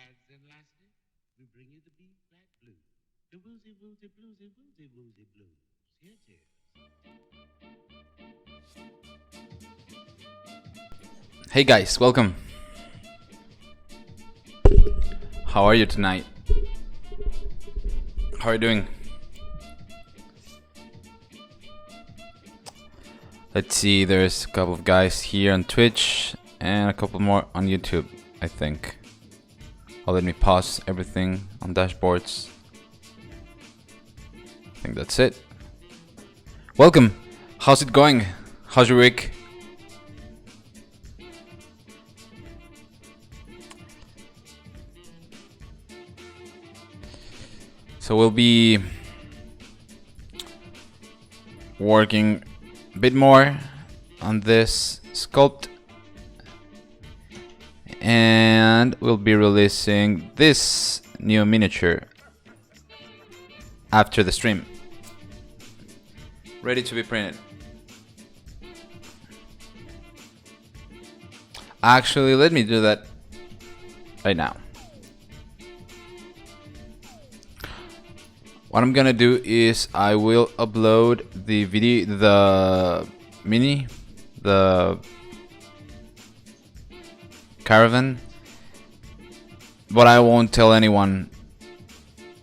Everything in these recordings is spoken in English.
lads and lasses, we bring you the B flat blues. The woozy woozy bluesy woozy woozy blues. Here it is. Hey guys, welcome. How are you tonight? How are you doing? Let's see, there's a couple of guys here on Twitch and a couple more on YouTube, I think. Let me pause everything on dashboards. I think that's it. Welcome. How's it going? How's your week? So we'll be working a bit more on this sculpt, and we'll be releasing this new miniature after the stream, ready to be printed. Actually, let me do that right now. What I'm gonna do is I will upload the video, the caravan, but I won't tell anyone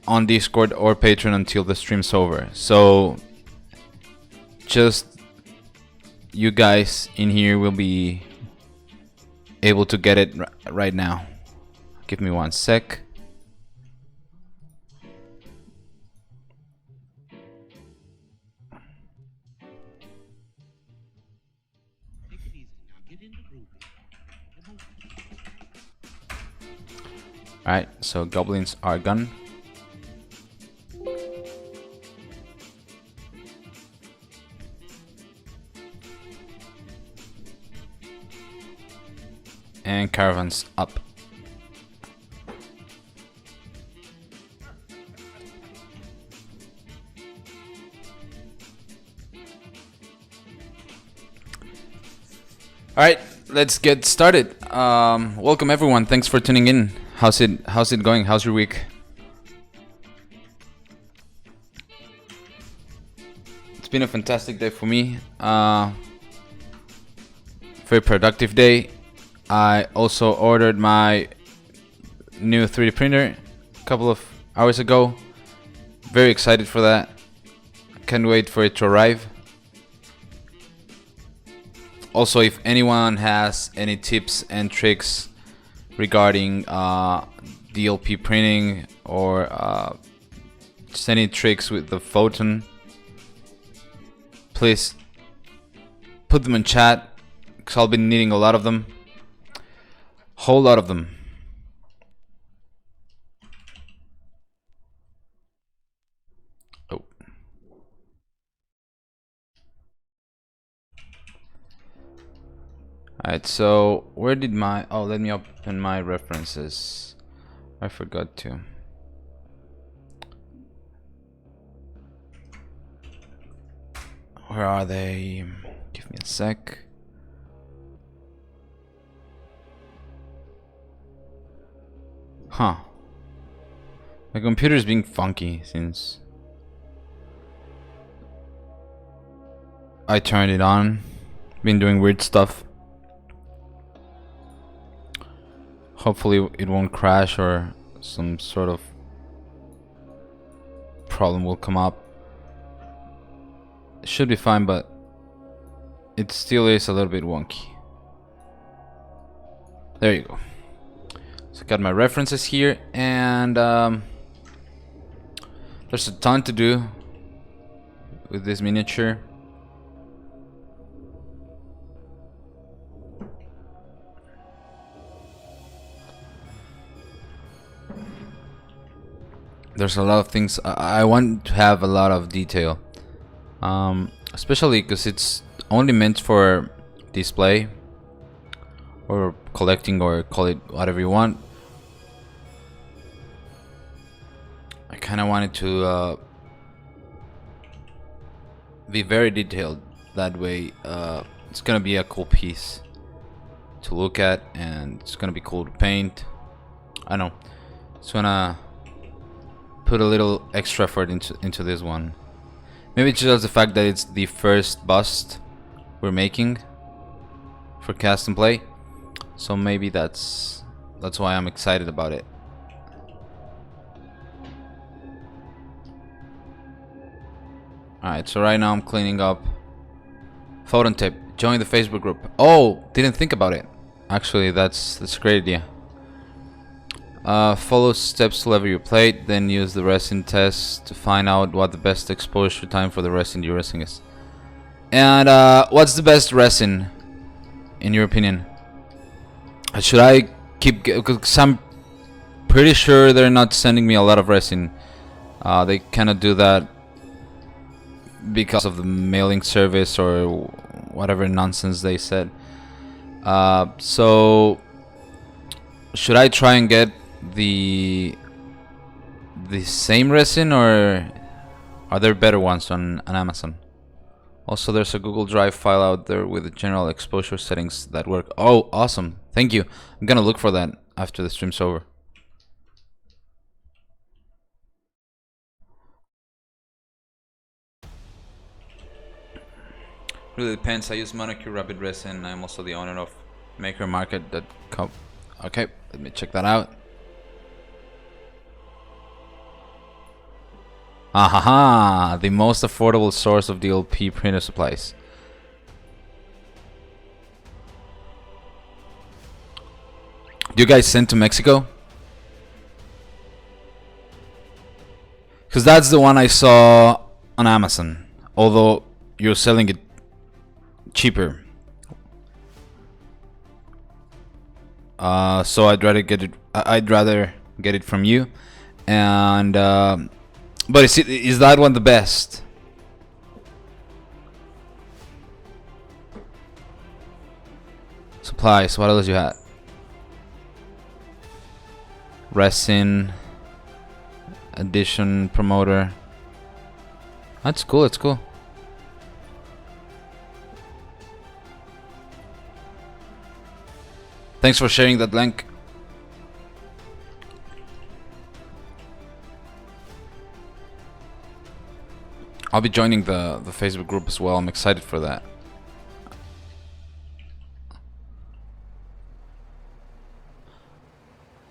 on Discord or Patreon until the stream's over. So just you guys in here will be able to get it right now. Give me 1 sec. Alright, so goblins are gone. And caravans up. Alright, let's get started. Welcome everyone, thanks for tuning in. How's it going? How's your week? It's been a fantastic day for me. Very productive day. I also ordered my new 3D printer a couple of hours ago. Very excited for that. Can't wait for it to arrive. Also, if anyone has any tips and tricks regarding DLP printing or just any tricks with the photon, please put them in chat, because I'll be needing a lot of them. Whole lot of them. Oh. Alright, so where did my... Oh, let me open my references. I forgot to. Where are they? Give me a sec. Huh. My computer's being funky since I turned it on. Been doing weird stuff. Hopefully it won't crash or some sort of problem will come up. It should be fine, but it still is a little bit wonky. There you go. So I got my references here, and there's a ton to do with this miniature. There's a lot of things. I want to have a lot of detail, especially because it's only meant for display or collecting, or call it whatever you want. I kind of wanted to be very detailed. That way it's gonna be a cool piece to look at, and it's gonna be cool to paint. I know. Just wanna put a little extra effort into this one. Maybe it's just the fact that it's the first bust we're making for cast and play. So maybe that's why I'm excited about it. Alright, so right now I'm cleaning up. Photon tip. Join the Facebook group. Oh, didn't think about it. Actually, that's a great idea. Follow steps to level your plate, then use the resin test to find out what the best exposure time for the resin you're using is. And what's the best resin, in your opinion? Should I keep... Because I'm pretty sure they're not sending me a lot of resin. They cannot do that because of the mailing service or whatever nonsense they said. So should I try and get the same resin, or are there better ones on Amazon? Also, there's a Google Drive file out there with the general exposure settings that work. Oh, awesome. Thank you. I'm gonna look for that after the stream's over. Really depends. I use Monocure Rapid Resin. I'm also the owner of MakerMarket.com. Okay, let me check that out. Ahaha! The most affordable source of DLP printer supplies. Do you guys send to Mexico? Because that's the one I saw on Amazon. Although you're selling it cheaper. So I'd rather get it from you. And but is that one the best? Supplies, what else you had? Resin, addition, promoter. That's cool, that's cool. Thanks for sharing that link. I'll be joining the Facebook group as well. I'm excited for that.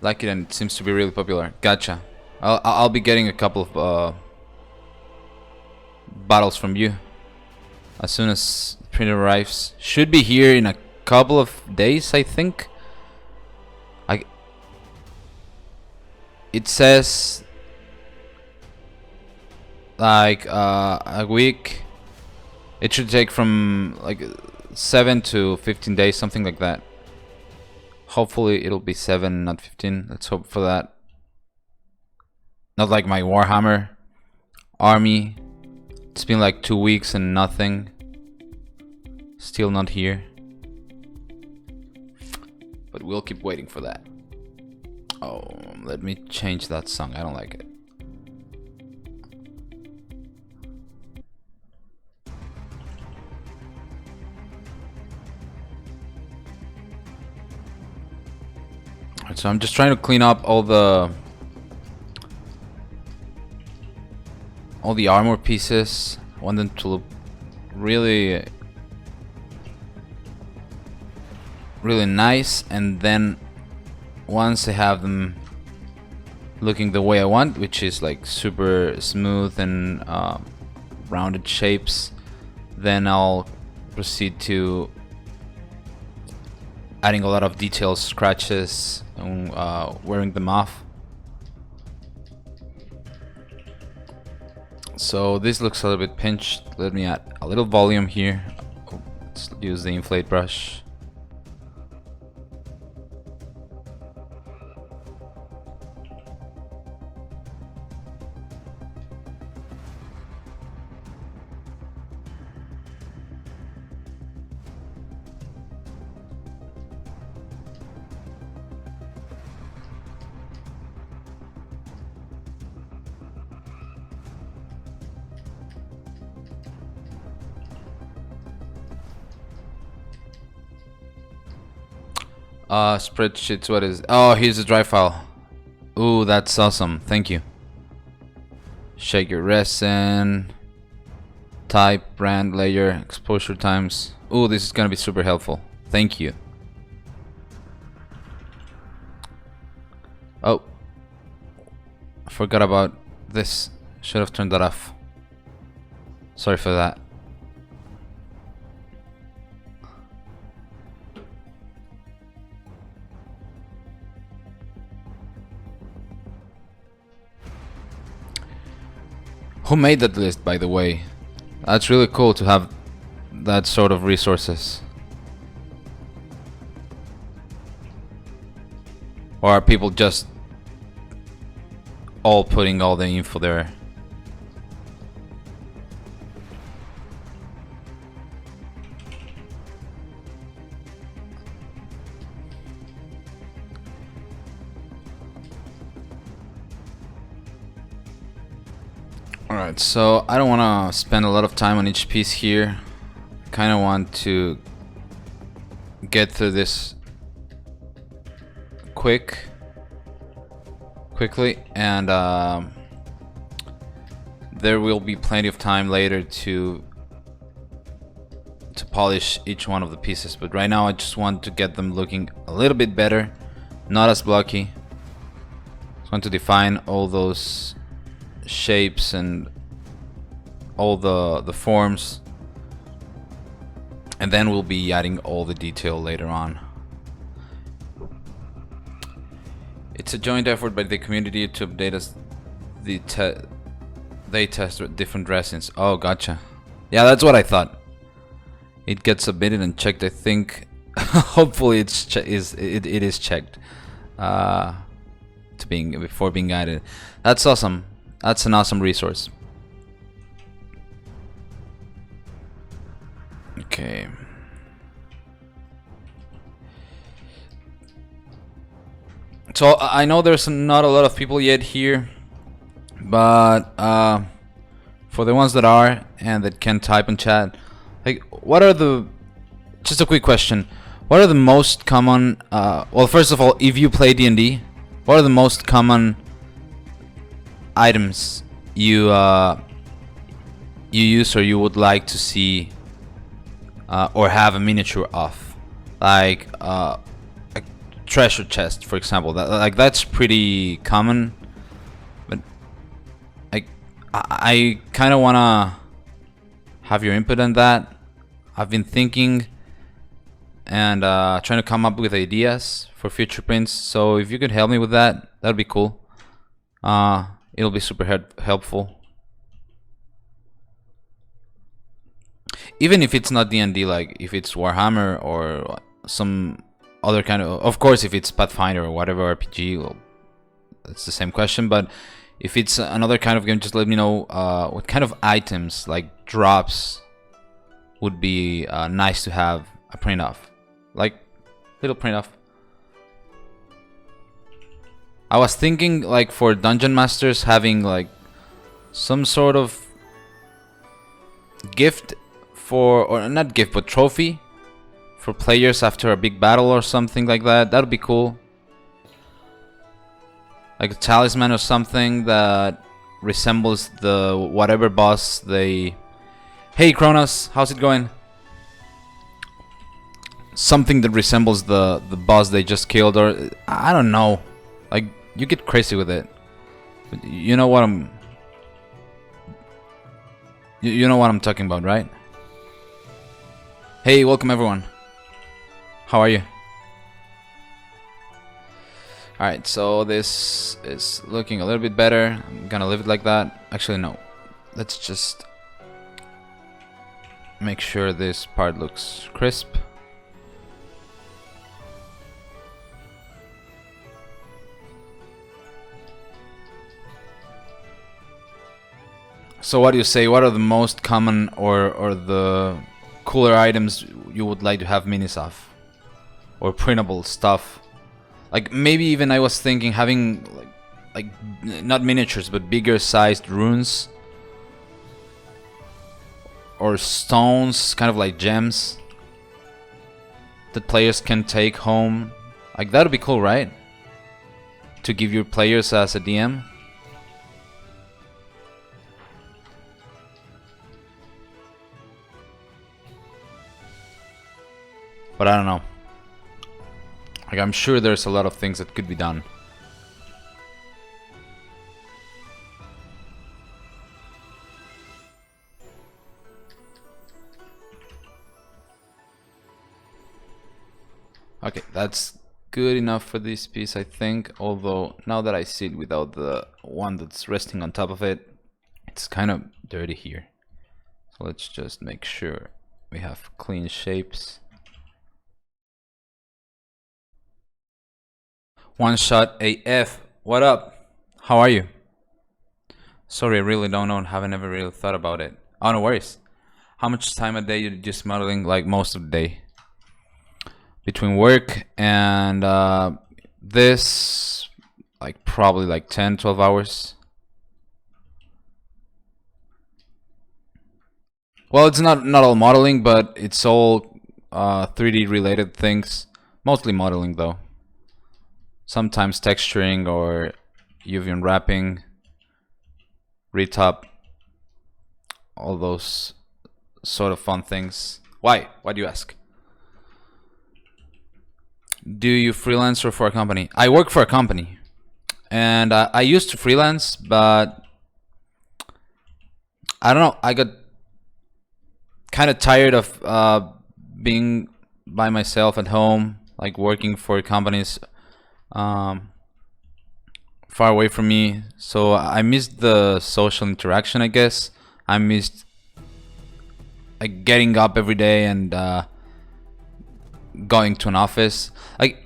Like it, and it seems to be really popular. Gotcha. I'll be getting a couple of bottles from you as soon as the printer arrives. Should be here in a couple of days, I think. It says like a week. It should take from like 7 to 15 days, something like that. Hopefully it'll be 7, not 15. Let's hope for that. Not like my Warhammer army. It's been like 2 weeks and nothing. Still not here. But we'll keep waiting for that. Oh, let me change that song. I don't like it. Alright, so I'm just trying to clean up all the armor pieces. I want them to look really nice, and then once I have them looking the way I want, which is like super smooth and rounded shapes, then I'll proceed to adding a lot of details, scratches, and wearing them off. So this looks a little bit pinched. Let me add a little volume here. Let's use the inflate brush. Spreadsheets, what is... Oh, here's a drive file. Ooh, that's awesome. Thank you. Shake your resin. Type, brand, layer, exposure times. Ooh, this is gonna be super helpful. Thank you. Oh. I forgot about this. Should have turned that off. Sorry for that. Who made that list, by the way? That's really cool to have that sort of resources. Or are people just all putting all the info there? Alright, so I don't want to spend a lot of time on each piece here. Kind of want to get through this quickly, and there will be plenty of time later to polish each one of the pieces, but right now I just want to get them looking a little bit better, not as blocky. Just want to define all those shapes and all the forms, and then we'll be adding all the detail later on. It's a joint effort by the community to update us. They test different resins. Oh, gotcha. Yeah, that's what I thought. It gets submitted and checked. I think hopefully it is checked before being guided. That's awesome. That's an awesome resource. Okay. So I know there's not a lot of people yet here, but for the ones that are and that can type and chat, like, what are the, just a quick question, what are the most common, well, first of all, if you play D&D, what are the most common items you use or you would like to see or have a miniature of, like a treasure chest, for example? That's pretty common, but I kind of wanna have your input on that. I've been thinking and trying to come up with ideas for future prints, so if you could help me with that, that'd be cool. It'll be super helpful. Even if it's not D&D, like if it's Warhammer or some other kind of course, if it's Pathfinder or whatever RPG, well, it's the same question. But if it's another kind of game, just let me know what kind of items, like drops, would be nice to have a print of, like little print of. I was thinking, like, for Dungeon Masters, having like some sort of gift for, or not gift, but trophy for players after a big battle or something like that. That would be cool. Like a talisman or something that resembles the whatever boss they... Hey Kronos, how's it going? Something that resembles the boss they just killed, or I don't know. Like, you get crazy with it. But you know what I'm... You know what I'm talking about, right? Hey, welcome everyone. How are you? Alright, so this is looking a little bit better. I'm gonna leave it like that. Actually, no. Let's just make sure this part looks crisp. So what do you say? What are the most common or the cooler items you would like to have minis of? Or printable stuff? Like, maybe even I was thinking having like not miniatures but bigger sized runes or stones, kind of like gems that players can take home. Like, that would be cool, right? to give your players as a DM. But I don't know. Like, I'm sure there's a lot of things that could be done. Okay, that's good enough for this piece, I think. Although, now that I see it without the one that's resting on top of it, it's kind of dirty here. So let's just make sure we have clean shapes. One shot AF. What up? How are you? Sorry, I really don't know. Haven't ever really thought about it. Oh, no worries. How much time a day you just modeling? Like most of the day. Between work and this, like probably like 10, 12 hours. Well, it's not all modeling, but it's all 3D related things. Mostly modeling though. Sometimes texturing or UV unwrapping, retop, all those sort of fun things. Why? Why do you ask? Do you freelance or for a company? I work for a company, and I used to freelance, but I don't know. I got kind of tired of being by myself at home, like working for companies far away from me. So I missed the social interaction, I guess. I missed like getting up every day and going to an office. Like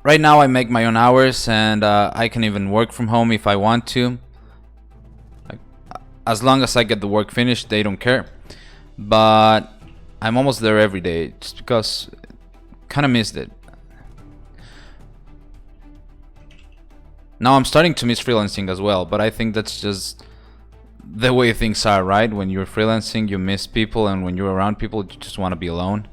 right now I make my own hours, and I can even work from home if I want to. Like, as long as I get the work finished, they don't care. But I'm almost there every day just because kind of missed it. Now I'm starting to miss freelancing as well, but I think that's just the way things are, right? When you're freelancing, you miss people, and when you're around people, you just want to be alone.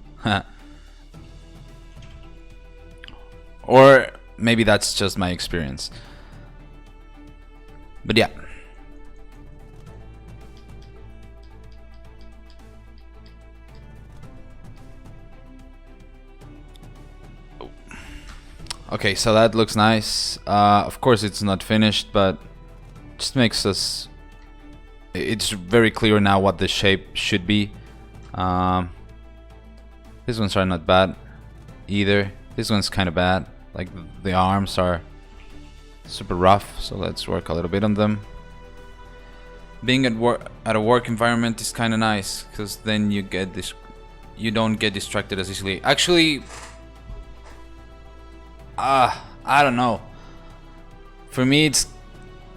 Or maybe that's just my experience. But yeah. Okay, so that looks nice. Of course it's not finished, but just makes us... It's very clear now what the shape should be. These ones are not bad either. This one's kind of bad. Like the arms are super rough, so let's work a little bit on them. Being at a work environment is kind of nice, because then you get this, you don't get distracted as easily. Actually, I don't know. For me, it's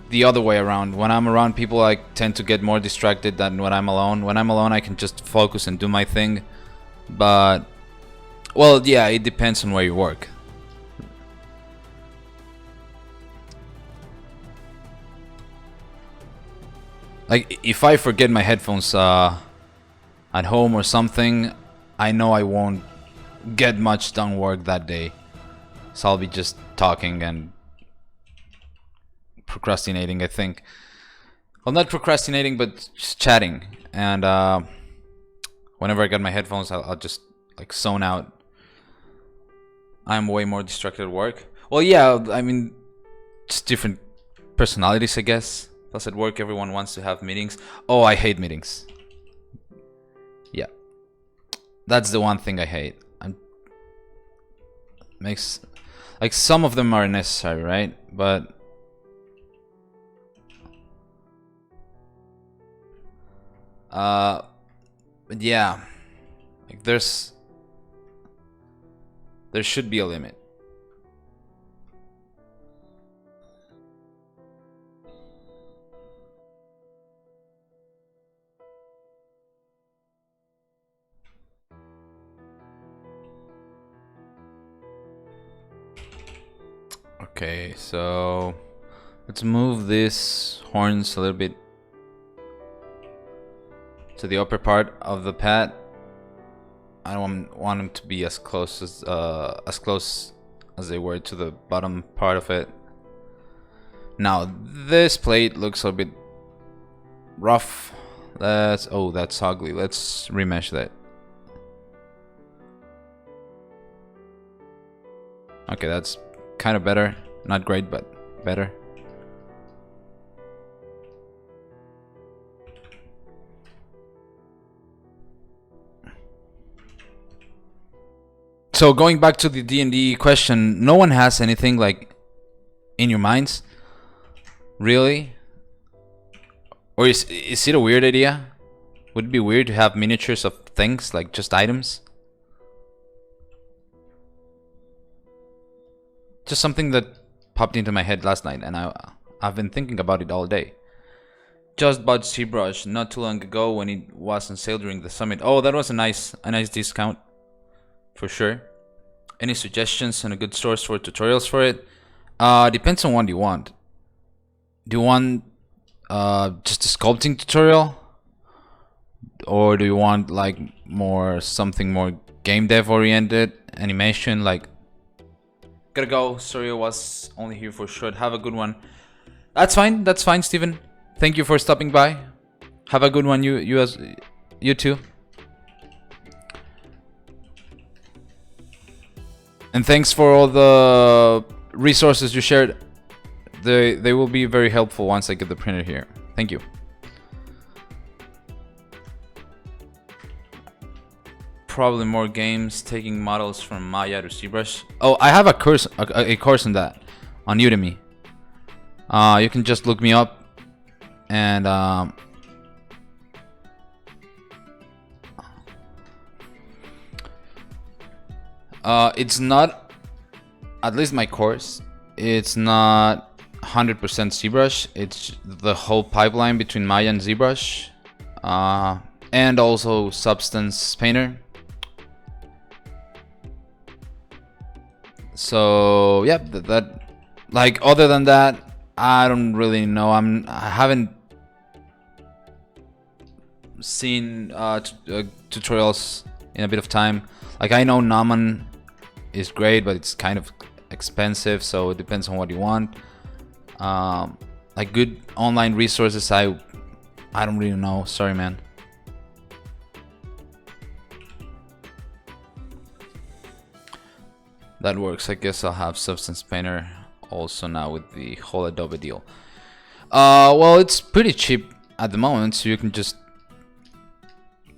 the other way around. When I'm around people, I tend to get more distracted than when I'm alone. When I'm alone, I can just focus and do my thing. But, well, yeah, it depends on where you work. Like, if I forget my headphones at home or something, I know I won't get much done work that day. So I'll be just talking and procrastinating, I think. Well, not procrastinating, but just chatting. And whenever I get my headphones, I'll just like zone out. I'm way more distracted at work. Well, yeah, I mean, just different personalities, I guess. Plus at work, everyone wants to have meetings. Oh, I hate meetings. Yeah. That's the one thing I hate. Makes... Like, some of them are necessary, right? But... But yeah. Like, there should be a limit. Okay, so let's move these horns a little bit to the upper part of the pad. I don't want them to be as close as as they were to the bottom part of it. Now this plate looks a bit rough. Oh, that's ugly. Let's remesh that. Okay, that's kind of better. Not great, but better. So going back to the D&D question, no one has anything like in your minds? Really? Or is it a weird idea? Would it be weird to have miniatures of things, like just items? Just something that popped into my head last night, and I've been thinking about it all day. Just bought ZBrush not too long ago when it was on sale during the summit. Oh, that was a nice discount, for sure. Any suggestions on a good source for tutorials for it? Depends on what you want. Do you want just a sculpting tutorial, or do you want like something more game dev oriented, animation? Like, gotta go. Sorry, I was only here for short. Have a good one. That's fine. That's fine, Steven. Thank you for stopping by. Have a good one. You too. And thanks for all the resources you shared. They will be very helpful once I get the printer here. Thank you. Probably more games, taking models from Maya to ZBrush. Oh, I have a course on that on Udemy. You can just look me up, and it's not, at least my course, it's not 100% ZBrush. It's the whole pipeline between Maya and ZBrush, and also Substance Painter. So yeah, that like, other than that, I don't really know. I haven't seen tutorials in a bit of time. Like, I know Naman is great, but it's kind of expensive, so it depends on what you want. Like good online resources, I don't really know. Sorry, man. That works. I guess I'll have Substance Painter also now with the whole Adobe deal. Well, it's pretty cheap at the moment, so you can just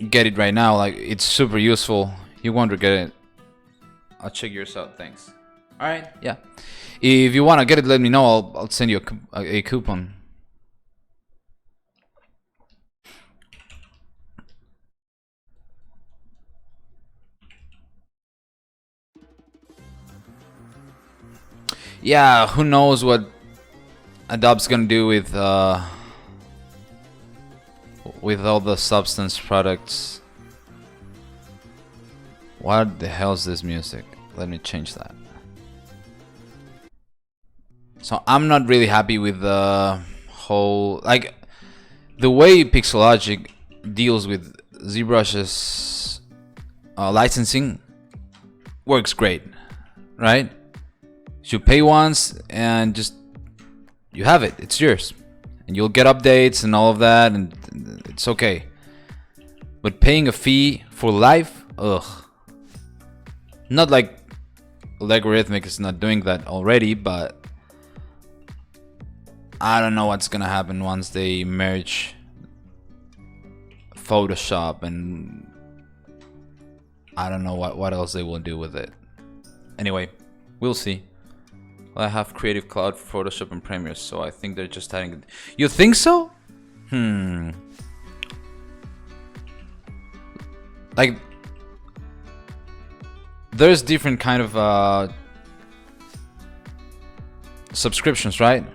get it right now. Like, it's super useful. You won't regret it. I'll check yours out. Thanks. All right. Yeah. If you want to get it, let me know. I'll send you a coupon. Yeah, who knows what Adobe's gonna do with all the Substance products. What the hell is this music? Let me change that. So I'm not really happy with the whole, like, the way Pixelogic deals with ZBrush's licensing works great, right? You pay once and just you have it. It's yours, and you'll get updates and all of that, and it's okay. But paying a fee for life, ugh. Not like Algorithmic is not doing that already, but I don't know what's gonna happen once they merge Photoshop, and I don't know what else they will do with it. Anyway, we'll see. Well, I have Creative Cloud for Photoshop and Premiere, so I think they're just adding it. You think so? Like, there's different kind of subscriptions, right?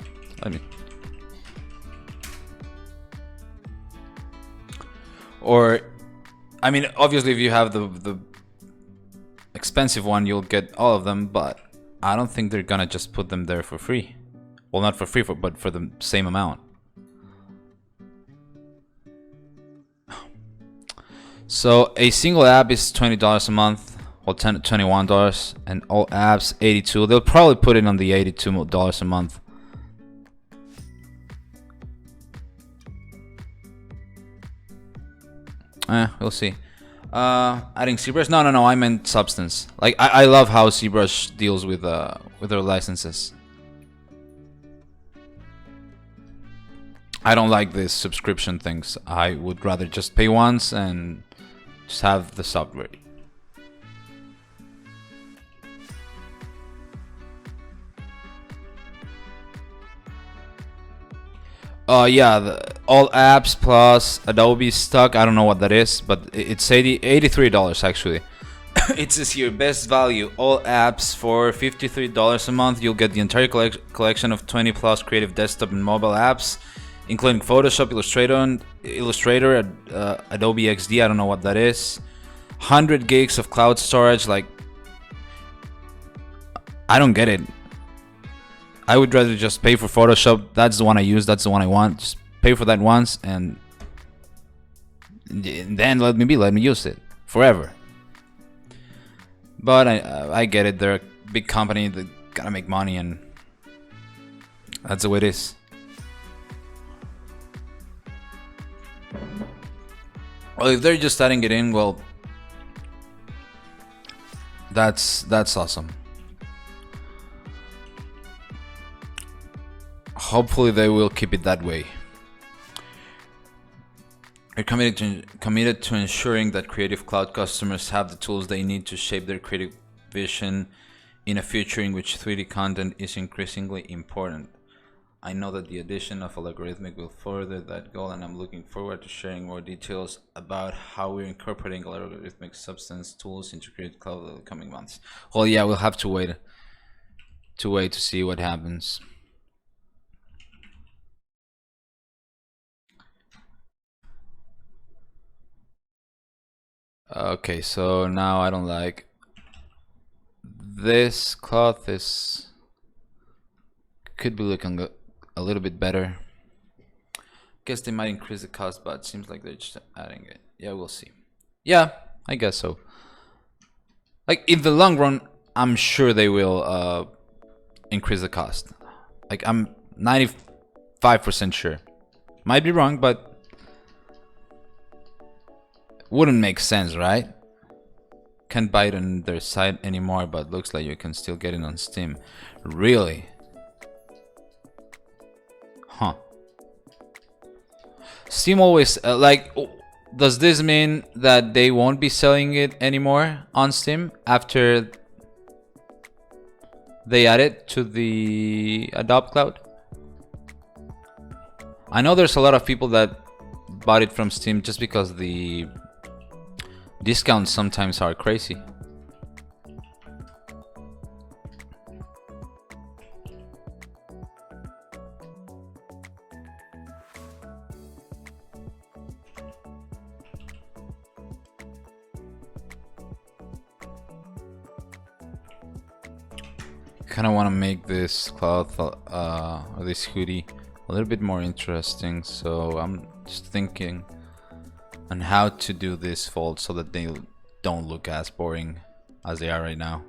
Or, I mean, obviously if you have the expensive one, you'll get all of them, but I don't think they're gonna just put them there for free. Well, not for free, but for the same amount. So a single app is $20 a month, Well, $21, and all apps $82. They'll probably put it on the $82 a month. We'll see. Adding ZBrush? No. I meant Substance. Like I love how ZBrush deals with their licenses. I don't like these subscription things. I would rather just pay once and just have the software. Yeah, all apps plus Adobe stock. I don't know what that is, but it's $83 actually. It says here, best value, all apps for $53 a month. You'll get the entire collection of 20 plus creative desktop and mobile apps, including Photoshop, Illustrator, Adobe XD. I don't know what that is. 100 gigs of cloud storage. Like, I don't get it. I would rather just pay for Photoshop. That's the one I use. That's the one I want. Just pay for that once, and then let me use it forever. But I get it. They're a big company that gotta make money, and that's the way it is. Well, if they're just adding it in, well, that's awesome. Hopefully they will keep it that way. We're committed to ensuring that Creative Cloud customers have the tools they need to shape their creative vision in a future in which 3D content is increasingly important. I know that the addition of Algorithmic will further that goal, and I'm looking forward to sharing more details about how we're incorporating Algorithmic Substance tools into Creative Cloud in the coming months. Well, yeah, we'll have to wait to see what happens. Okay, so now I don't like this cloth. This could be looking a little bit better. Guess they might increase the cost, but it seems like they're just adding it. Yeah, we'll see. Yeah, I guess so. Like, in the long run, I'm sure they will increase the cost. Like, I'm 95% sure. Might be wrong, but wouldn't make sense, right? Can't buy it on their site anymore, but looks like you can still get it on Steam. Really? Huh. Steam always does this mean that they won't be selling it anymore on Steam after they add it to the Adobe Cloud? I know there's a lot of people that bought it from Steam just because the discounts sometimes are crazy. Kind of want to make this cloth or this hoodie a little bit more interesting, so I'm just thinking on how to do this fold so that they don't look as boring as they are right now.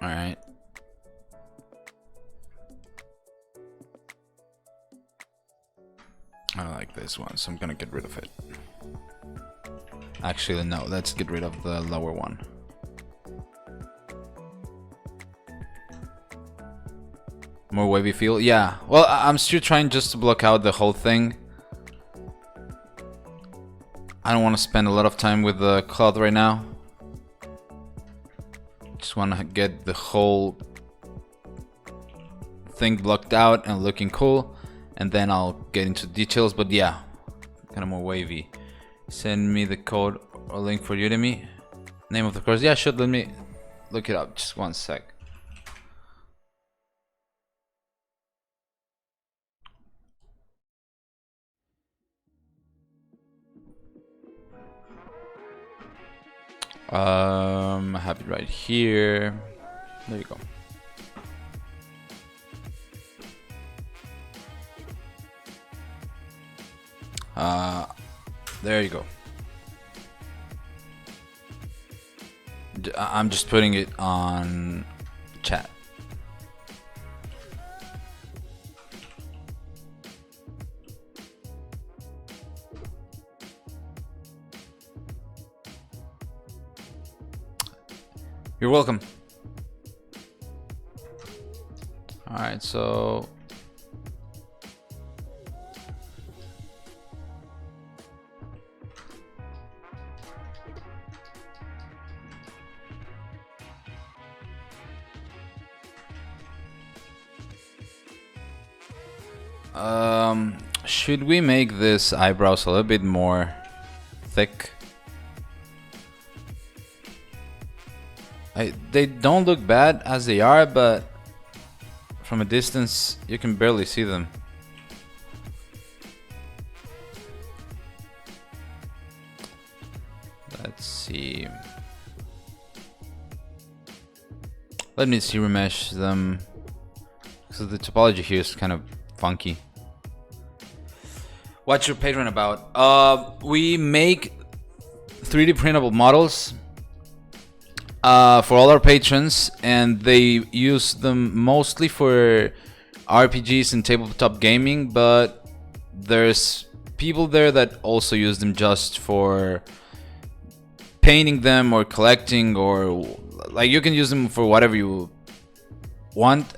All right. I like this one, so I'm gonna get rid of it. Actually, no, let's get rid of the lower one. More wavy feel? Yeah. Well, I'm still trying just to block out the whole thing. I don't want to spend a lot of time with the cloth right now. Just want to get the whole thing blocked out and looking cool, and then I'll get into details. But yeah, kind of more wavy. Send me the code or link for Udemy. Name of the course? Yeah, sure. Let me look it up. Just one sec. I have it right here. There you go. There you go. I'm just putting it on chat. You're welcome. All right, so should we make this eyebrows a little bit more thick? They don't look bad as they are, but from a distance you can barely see them. Let's see. Let me see remesh them, because the topology here is kind of funky. What's your Patreon about? We make 3D printable models for all our patrons, and they use them mostly for RPGs and tabletop gaming, but there's people there that also use them just for painting them or collecting, or like you can use them for whatever you want,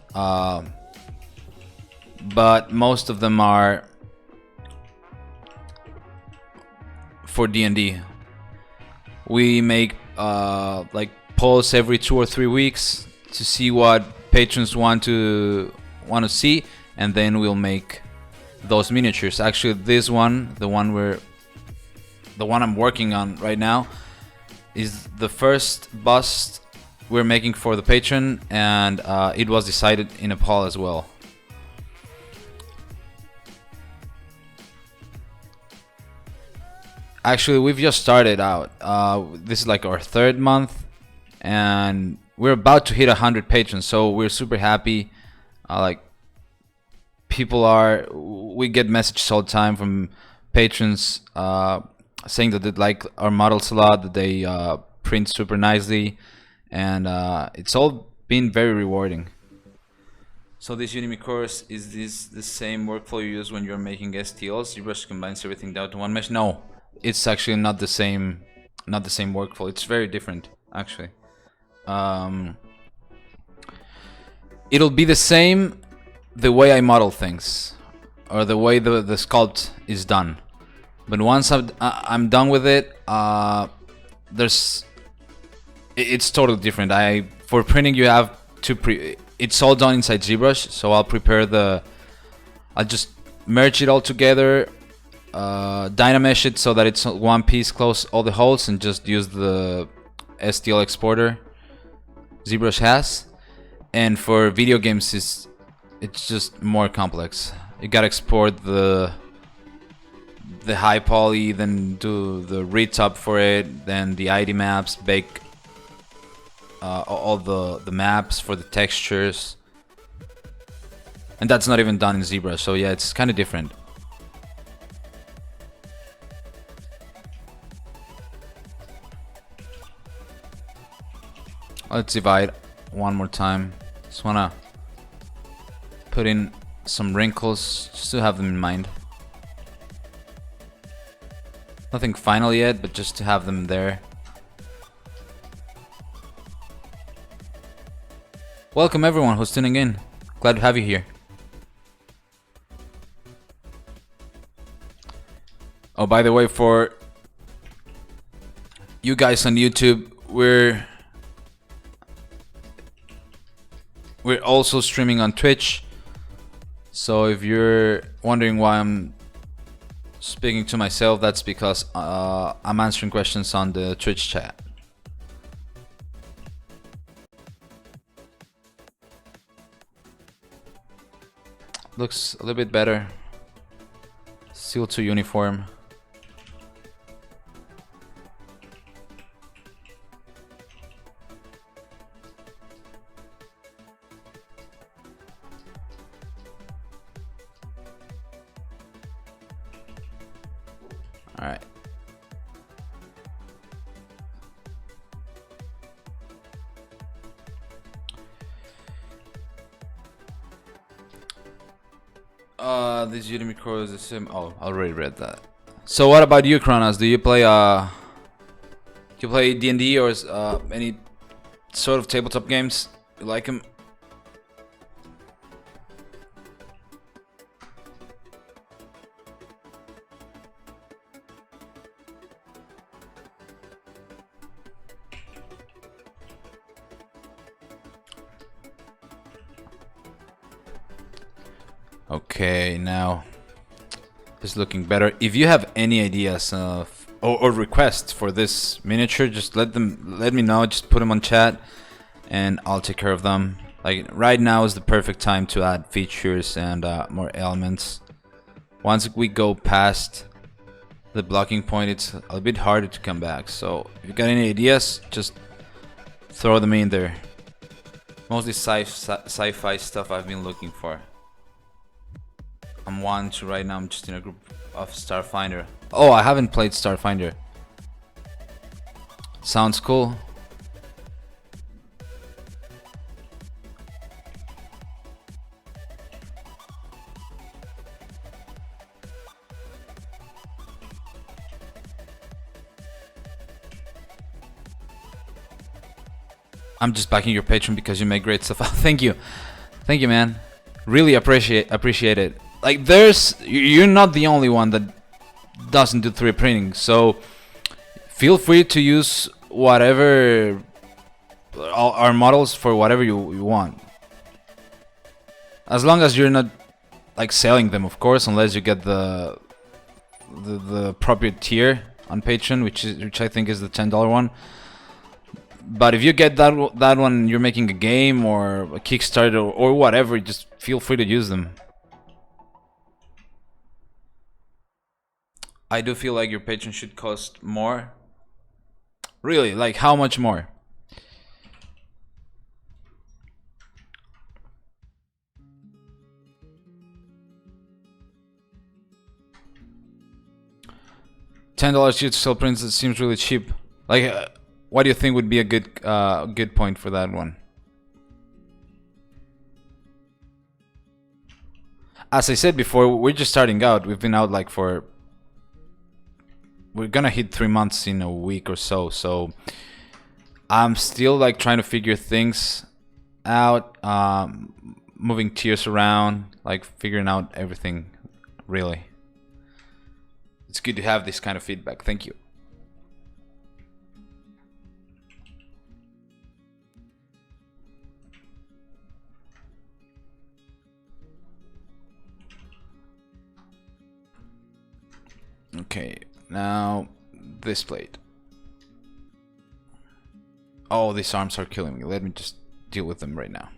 but most of them are for D&D. We make like polls every 2 or 3 weeks to see what patrons want to see, and then we'll make those miniatures. Actually, this one, the one I'm working on right now, is the first bust we're making for the patron, and it was decided in a poll as well. Actually, we've just started out. This is like our 3rd month, and we're about to hit 100 patrons, so we're super happy. Like, we get messages all the time from patrons saying that they like our models a lot, that they print super nicely, and it's all been very rewarding. So this Udemy course, is this the same workflow you use when you're making STLs? ZBrush combines everything down to one mesh? No, it's actually not the same workflow. It's very different, actually. It'll be the same the way I model things, or the way the sculpt is done. But once I'm done with it, it's totally different. For printing, you have to it's all done inside ZBrush, so I'll just merge it all together, dynamesh it so that it's one piece, close all the holes, and just use the STL exporter ZBrush has. And for video games, it's just more complex. You gotta export the high poly, then do the retop for it, then the ID maps, bake all the maps for the textures, and that's not even done in ZBrush. So yeah, it's kind of different. Let's divide one more time. Just wanna put in some wrinkles just to have them in mind. Nothing final yet, but just to have them there. Welcome everyone who's tuning in. Glad to have you here. Oh, by the way, for you guys on YouTube, we're also streaming on Twitch. So if you're wondering why I'm speaking to myself, that's because I'm answering questions on the Twitch chat. Looks a little bit better. Still too uniform. Alright. This Udemy course is the same. Oh, I already read that. So what about you, Kronos? Do you play D&D or any sort of tabletop games? You like them? Okay, now it's looking better. If you have any ideas or requests for this miniature, just let me know. Just put them on chat, and I'll take care of them. Like right now is the perfect time to add features and more elements. Once we go past the blocking point, it's a bit harder to come back. So if you got any ideas, just throw them in there. Mostly sci-fi stuff I've been looking for. I'm right now. I'm just in a group of Starfinder. Oh, I haven't played Starfinder. Sounds cool. I'm just backing your Patreon because you make great stuff. Thank you, man. Really appreciate it. Like, you're not the only one that doesn't do 3D printing, so feel free to use whatever our models for whatever you want. As long as you're not like selling them, of course, unless you get the appropriate tier on Patreon, which I think is the $10 one. But if you get that one, you're making a game or a Kickstarter or whatever, just feel free to use them. I do feel like your Patreon should cost more. Really, like how much more? $10 to sell prints, it seems really cheap. Like, what do you think would be a good point for that one? As I said before, we're just starting out. We've been out like we're gonna hit 3 months in a week or so. So I'm still like trying to figure things out, moving tiers around, like figuring out everything. Really, it's good to have this kind of feedback. Thank you. Okay, now this plate. Oh, these arms are killing me. Let me just deal with them right now.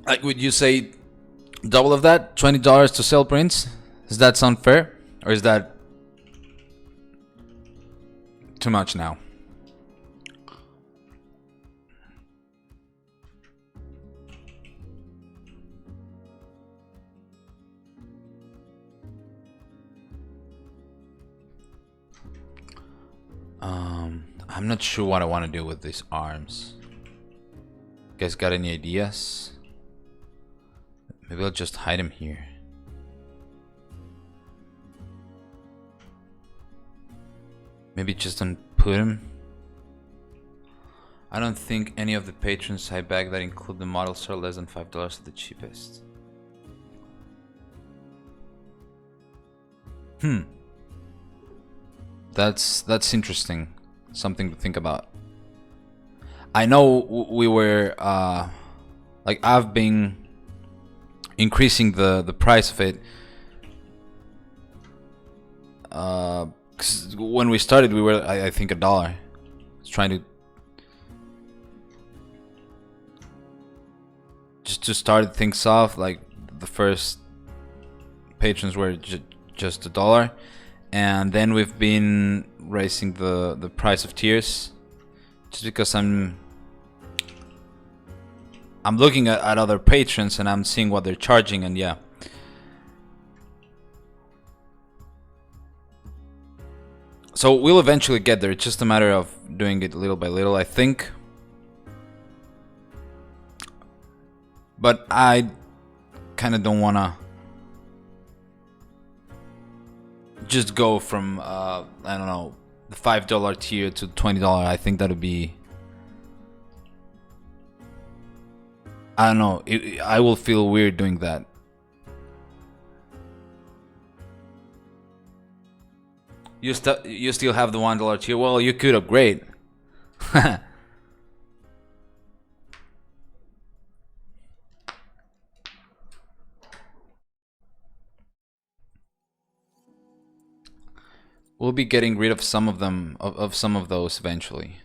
Like, would you say double of that? $20 to sell prints? Does that sound fair? Or is that too much now? I'm not sure what I want to do with these arms. You guys got any ideas? Maybe I'll just hide him here. Maybe just don't put him. I don't think any of the patrons I bag that include the models are less than $5 at the cheapest. That's interesting. Something to think about. I know we were like, I've been increasing the price of it. 'Cause when we started, we were I think $1. I was trying to just to start things off, like the first patrons were just $1, and then we've been raising the price of tiers, just because I'm looking at other patrons and I'm seeing what they're charging, and yeah. So we'll eventually get there. It's just a matter of doing it little by little, I think. But I kind of don't want to just go from, I don't know, the $5 tier to $20. I think that would be... I don't know. I will feel weird doing that. You still have the $1 tier? Well, you could upgrade. We'll be getting rid of some of them, of some of those eventually.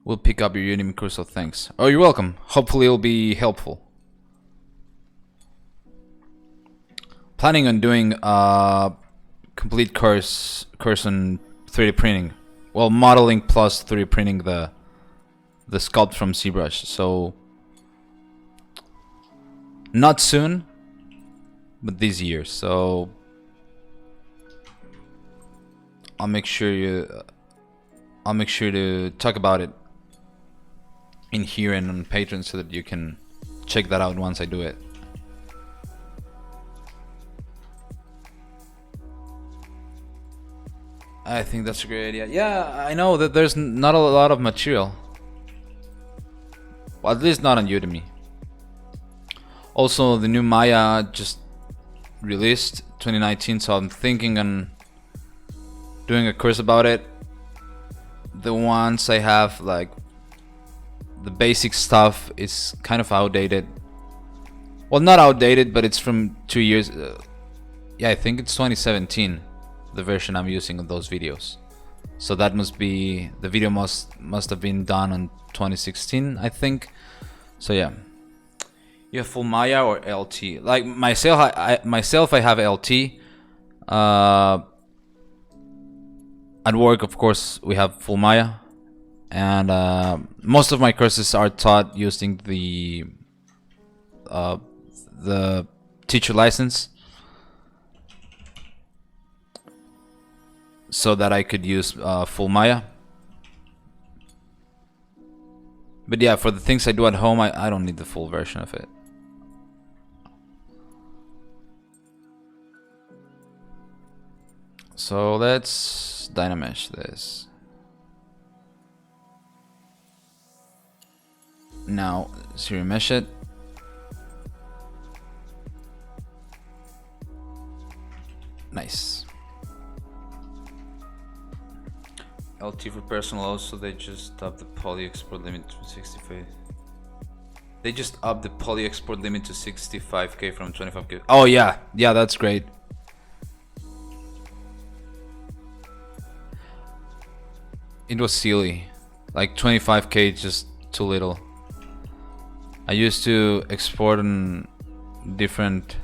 We'll pick up your Udemy course, so thanks. Oh, you're welcome. Hopefully it'll be helpful. Planning on doing a complete course on 3D printing. Well, modeling plus 3D printing the sculpt from ZBrush. So not soon, but this year. So I'll make sure to talk about it in here and on Patreon, so that you can check that out once I do it. I think that's a great idea. Yeah, I know that there's not a lot of material. Well, at least not on Udemy. Also, the new Maya just released 2019, so I'm thinking on doing a course about it. The ones I have, like the basic stuff, is kind of outdated. Well, not outdated, but it's from 2 years. Yeah, I think it's 2017. The version I'm using of those videos. So that must be, the video must have been done in 2016, I think. So yeah. You have full Maya or LT? Like myself, I have LT. At work, of course, we have full Maya, and most of my courses are taught using the teacher license, so that I could use full Maya. But yeah, for the things I do at home, I don't need the full version of it. So let's Dynamesh this. Now Zero Mesh it. Nice. LT for personal also, they just upped the poly export limit to 65. They just upped the poly export limit to 65k from 25k. Oh yeah, yeah, that's great. It was silly. Like 25k is just too little. I used to export on different...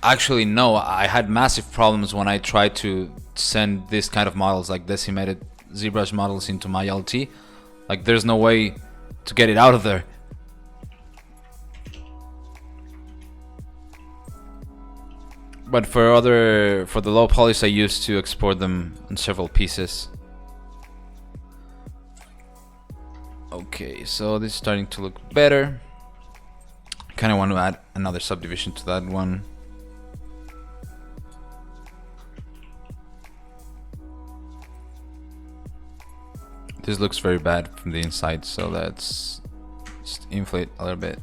Actually, no, I had massive problems when I tried to send this kind of models, like decimated ZBrush models, into my LT. Like, there's no way to get it out of there. But for the low polys, I used to export them on several pieces. Okay, so this is starting to look better. Kind of want to add another subdivision to that one. This looks very bad from the inside, so let's just inflate a little bit.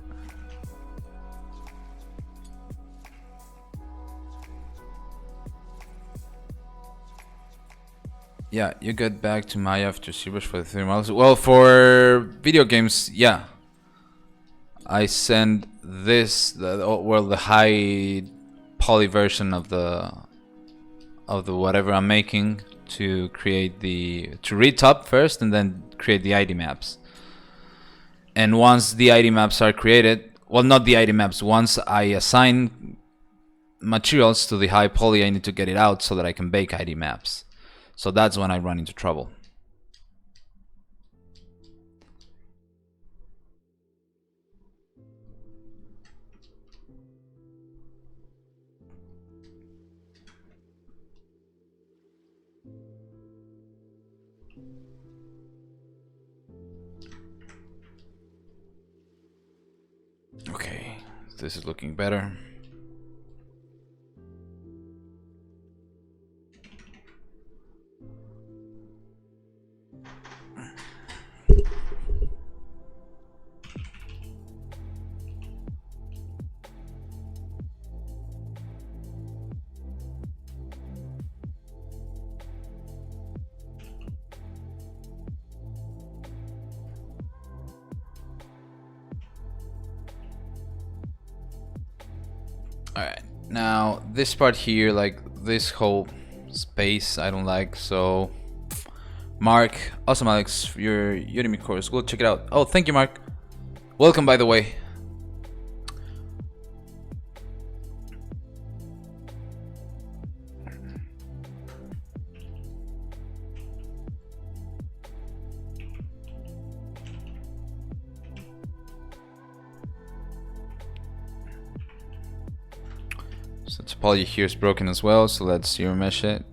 Yeah, you get back to Maya after ZBrush for the 3 models. Well, for video games, yeah. I send this, the high poly version of of the whatever I'm making to create to retop first and then create the ID maps. And once the ID maps are created, well, not the ID maps, once I assign materials to the high poly, I need to get it out so that I can bake ID maps. So that's when I run into trouble. Okay, this is looking better. Alright, now this part here, like this whole space, I don't like, so Mark, awesome Alex, your Udemy course, go check it out. Oh, thank you, Mark. Welcome, by the way. So topology here is broken as well, so let's zero mesh it.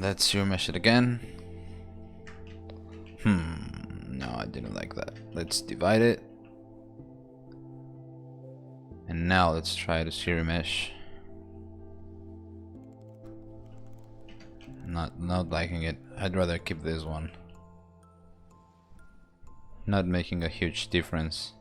Let's zero mesh it again. No, I didn't like that. Let's divide it. And now let's try to zero mesh. Not liking it. I'd rather keep this one. Not making a huge difference.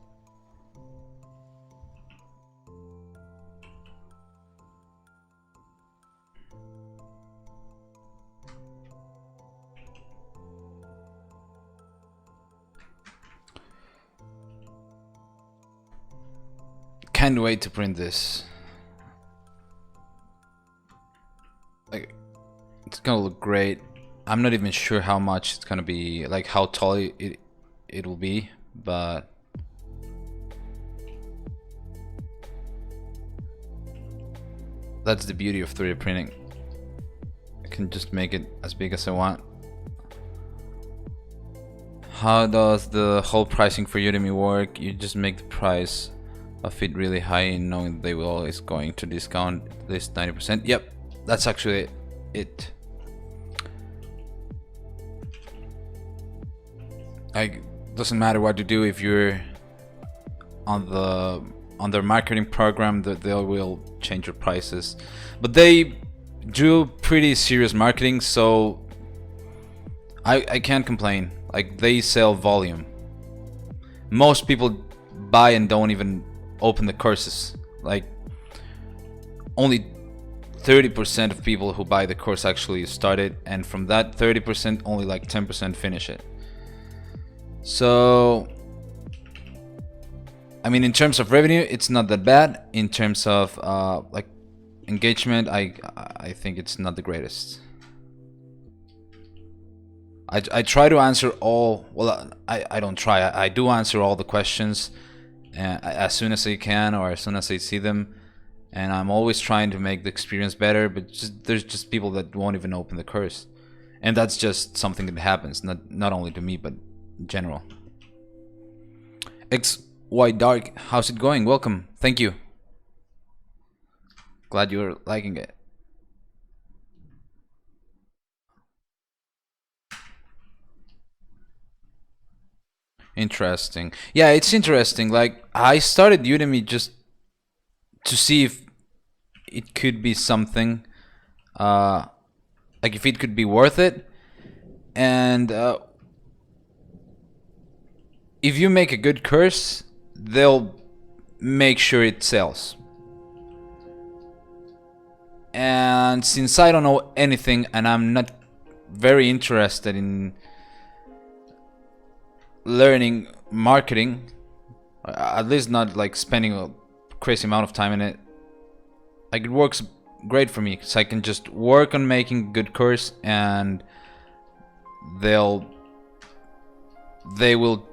Can't wait to print this. Like, it's gonna look great. I'm not even sure how much it's gonna be, like how tall it will be, but that's the beauty of 3D printing. I can just make it as big as I want. How does the whole pricing for Udemy work? You just make the price of it really high, knowing they will always going to discount at least 90%. Yep, that's actually it. Like, doesn't matter what you do if you're on their marketing program, that they will change your prices. But they do pretty serious marketing, so I can't complain. Like, they sell volume. Most people buy and don't even open the courses. Like, only 30% of people who buy the course actually start it, and from that 30% only like 10% finish it. So I mean, in terms of revenue, it's not that bad. In terms of like engagement, I think it's not the greatest. I try to answer all, well, I don't try, I do answer all the questions as soon as I can, or as soon as I see them, and I'm always trying to make the experience better, but there's just people that won't even open the course, and that's just something that happens, not only to me, but in general. XY Dark, how's it going? Welcome, thank you. Glad you're liking it. Interesting. Yeah, it's interesting. Like, I started Udemy just to see if it could be something, like if it could be worth it. And if you make a good course, they'll make sure it sells. And since I don't know anything and I'm not very interested in learning marketing, at least not like spending a crazy amount of time in it, like it works great for me because I can just work on making a good course and they will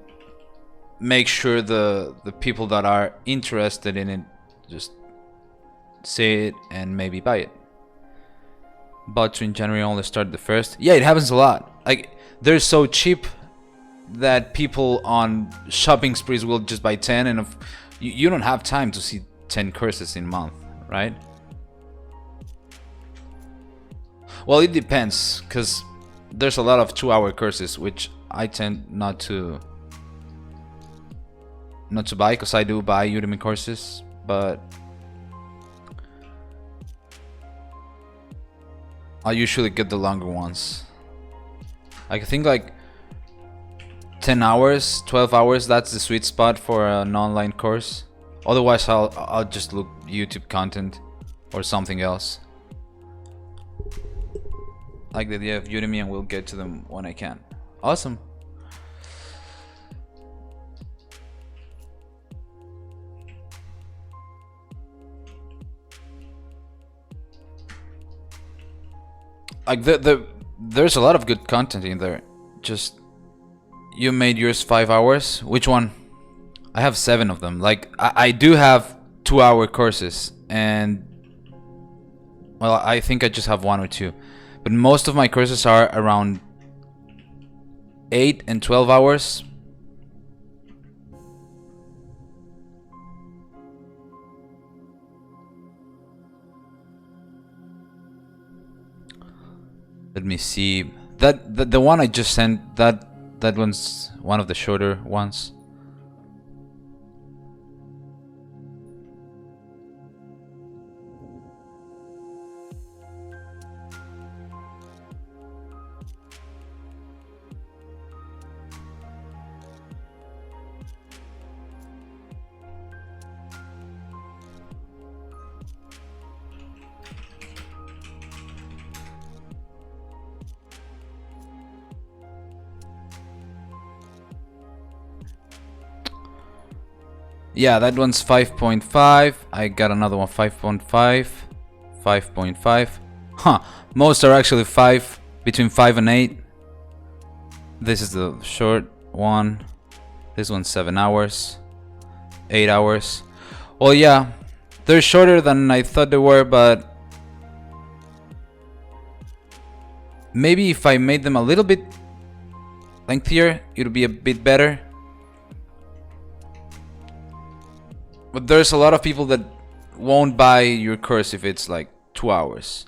make sure the people that are interested in it just see it and maybe buy it. But in January only started the first. Yeah, it happens a lot. Like they're so cheap that people on shopping sprees will just buy 10, and if you don't have time to see 10 courses in a month, right? Well, it depends, because there's a lot of 2-hour courses, which I tend not to buy, because I do buy Udemy courses, but I usually get the longer ones. I think like 10 hours, 12 hours, that's the sweet spot for an online course. Otherwise, I'll just look YouTube content or something else. I like the idea of Udemy, and we'll get to them when I can. Awesome. Like there's a lot of good content in there. Just you made yours 5 hours. Which one? I have 7 of them. Like I do have 2-hour courses, and well, I think I just have 1 or 2. But most of my courses are around 8 and 12 hours. Let me see. The one I just sent, that one's one of the shorter ones. Yeah, that one's 5.5. I got another one 5.5, 5.5. Huh, most are actually 5, between 5 and 8. This is the short one. This one's 7 hours, 8 hours. Well, yeah, they're shorter than I thought they were, but maybe if I made them a little bit lengthier, it would be a bit better. But there's a lot of people that won't buy your course if it's like 2 hours.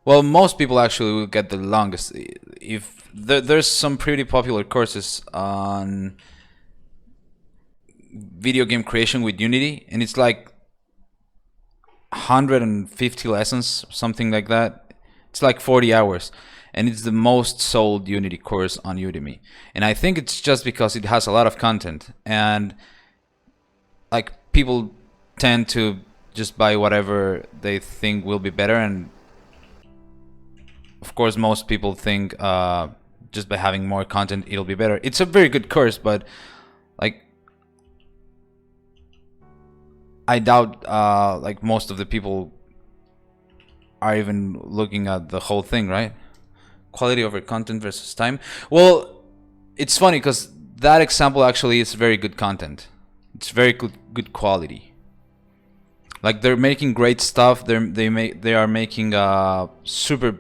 Well, most people actually will get the longest. If there's some pretty popular courses on video game creation with Unity, and it's like 150 lessons, something like that. It's like 40 hours, and it's the most sold Unity course on Udemy. And I think it's just because it has a lot of content, and like people tend to just buy whatever they think will be better. And of course most people think just by having more content it'll be better. It's a very good course, but like I doubt like most of the people are even looking at the whole thing, right? Quality over content versus time. Well, it's funny because that example actually is very good content. It's very good quality. Like they're making great stuff. They are making super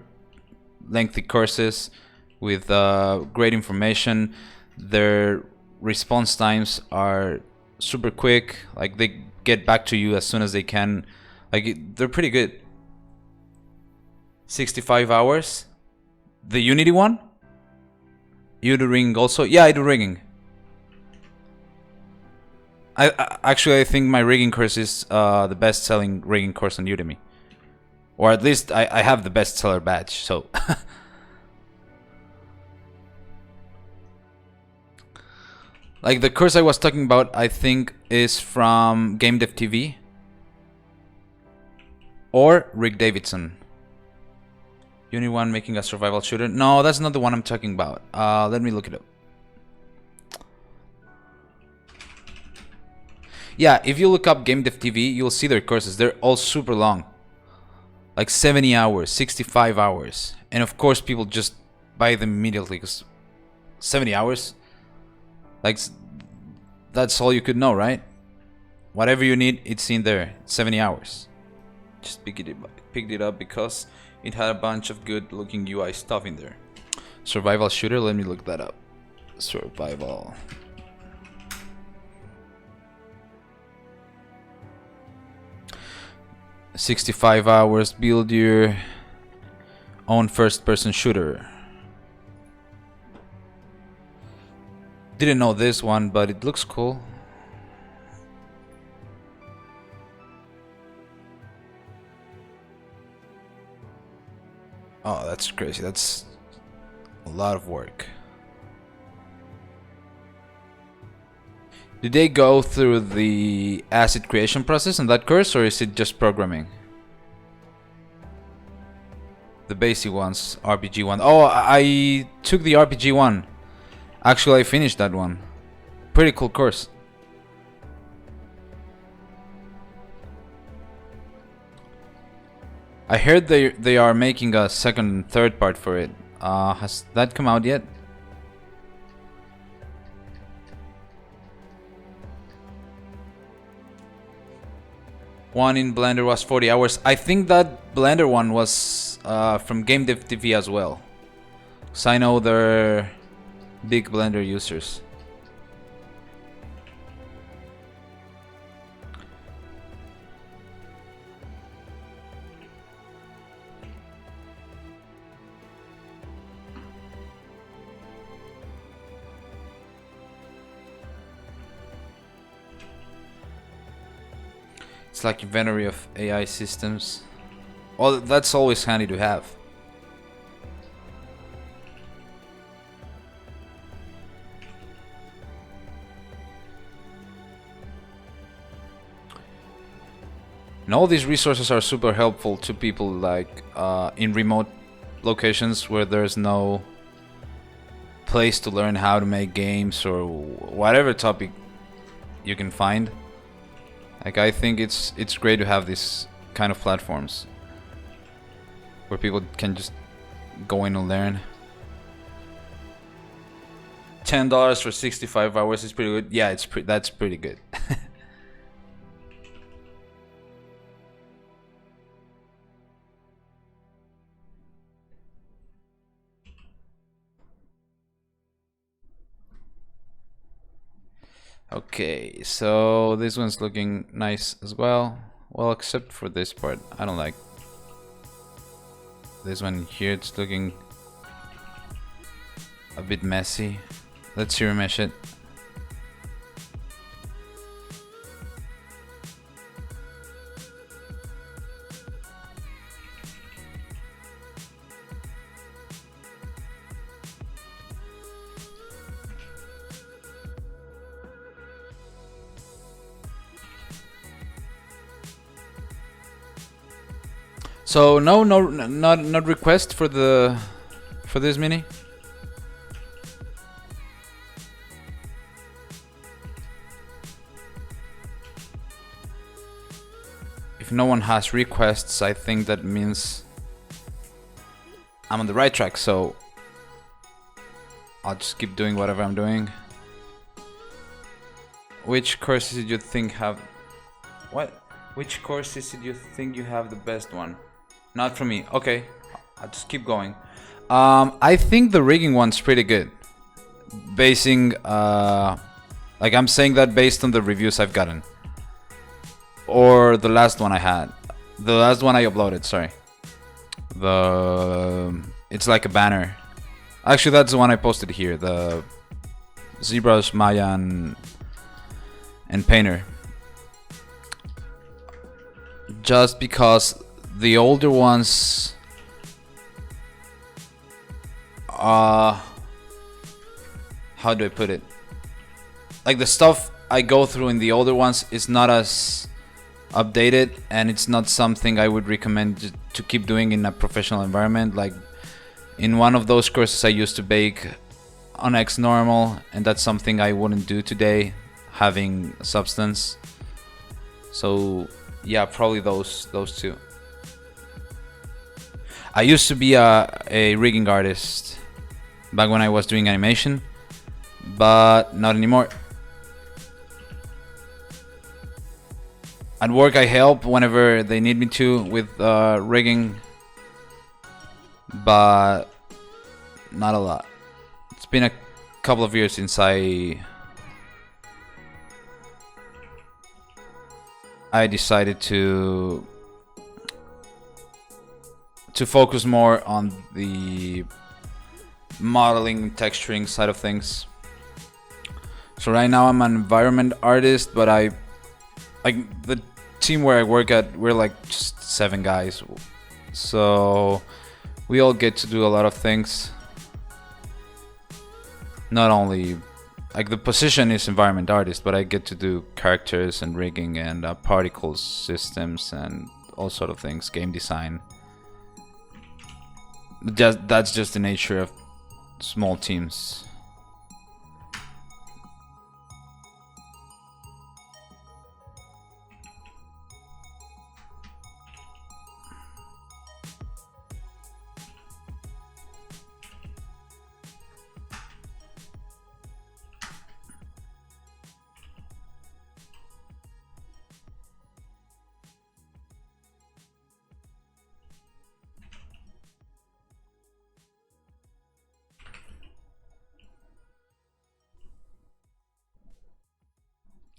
lengthy courses with great information. Their response times are super quick. Like they get back to you as soon as they can. Like they're pretty good. 65 hours. The Unity one? You do rigging also? Yeah, I do rigging. I think my rigging course is the best-selling rigging course on Udemy, or at least I have the bestseller badge. So, Like the course I was talking about, I think is from Game Dev TV or Rick Davidson. Unit 1 making a survival shooter. No, that's not the one I'm talking about. Let me look it up. Yeah, if you look up Game Dev TV, you'll see their courses. They're all super long. Like 70 hours, 65 hours. And of course people just buy them immediately because 70 hours? Like, that's all you could know, right? Whatever you need, it's in there. 70 hours. Just picked it up because it had a bunch of good looking UI stuff in there. Survival shooter, let me look that up. Survival. "65 hours, build your own first-person shooter." Didn't know this one, but it looks cool. Oh, that's crazy. That's a lot of work. Did they go through the asset creation process in that course, or is it just programming? The basic ones, RPG one. Oh, I took the RPG one. Actually, I finished that one. Pretty cool course. I heard they are making a second and third part for it. Has that come out yet? One in Blender was 40 hours. I think that Blender one was from Game Dev TV as well. Because I know they're big Blender users. It's like inventory of AI systems. Well, that's always handy to have. And all these resources are super helpful to people like in remote locations where there's no place to learn how to make games or whatever topic you can find. Like, I think it's great to have these kind of platforms where people can just go in and learn. $10 for 65 hours is pretty good. Yeah, that's pretty good. Okay, so this one's looking nice as well. Well, except for this part. I don't like this one here. It's looking a bit messy. Let's remesh it. So not request for this mini. If no one has requests, I think that means I'm on the right track. So I'll just keep doing whatever I'm doing. Which courses did you think have what? Which courses did you think you have the best one? Not from me. Okay, I'll just keep going. I think the rigging one's pretty good. Basing, like I'm saying that based on the reviews I've gotten. Or the last one I had. The last one I uploaded, sorry. It's like a banner. Actually, that's the one I posted here. The ZBrush, Maya, and Painter. Just because the older ones how do I put it? like the stuff I go through in the older ones is not as updated, and it's not something I would recommend to keep doing in a professional environment. Like in one of those courses I used to bake on X normal, and that's something I wouldn't do today having substance. So yeah, probably those two. I used to be a rigging artist back when I was doing animation, but not anymore. At work I help whenever they need me to with rigging, but not a lot. It's been a couple of years since I decided to focus more on the modeling, texturing side of things. So right now I'm an environment artist, but like the team where I work at, we're like just 7 guys, so we all get to do a lot of things. Not only like the position is environment artist, but I get to do characters and rigging and particle systems and all sort of things, game design. That's just the nature of small teams.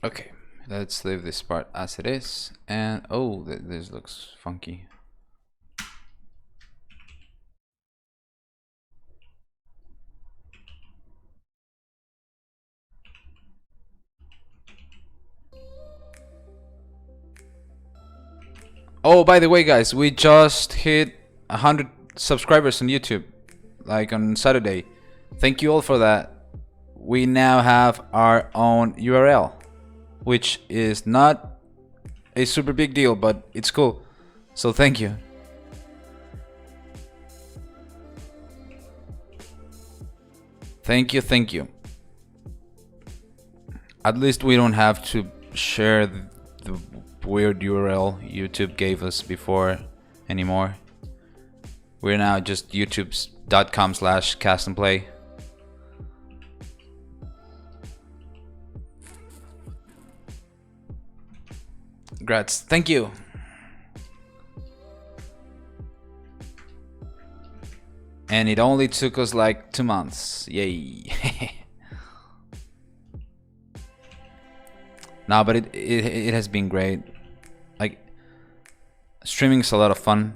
Okay, let's leave this part as it is. And oh, this looks funky. Oh, by the way, guys, we just hit 100 subscribers on YouTube, like on Saturday. Thank you all for that. We now have our own URL, which is not a super big deal, but it's cool. So thank you. Thank you, thank you. At least we don't have to share the weird URL YouTube gave us before anymore. We're now just youtube.com/castandplay. Grats, thank you. And it only took us like 2 months. Yay. No, but it has been great. Like, streaming is a lot of fun.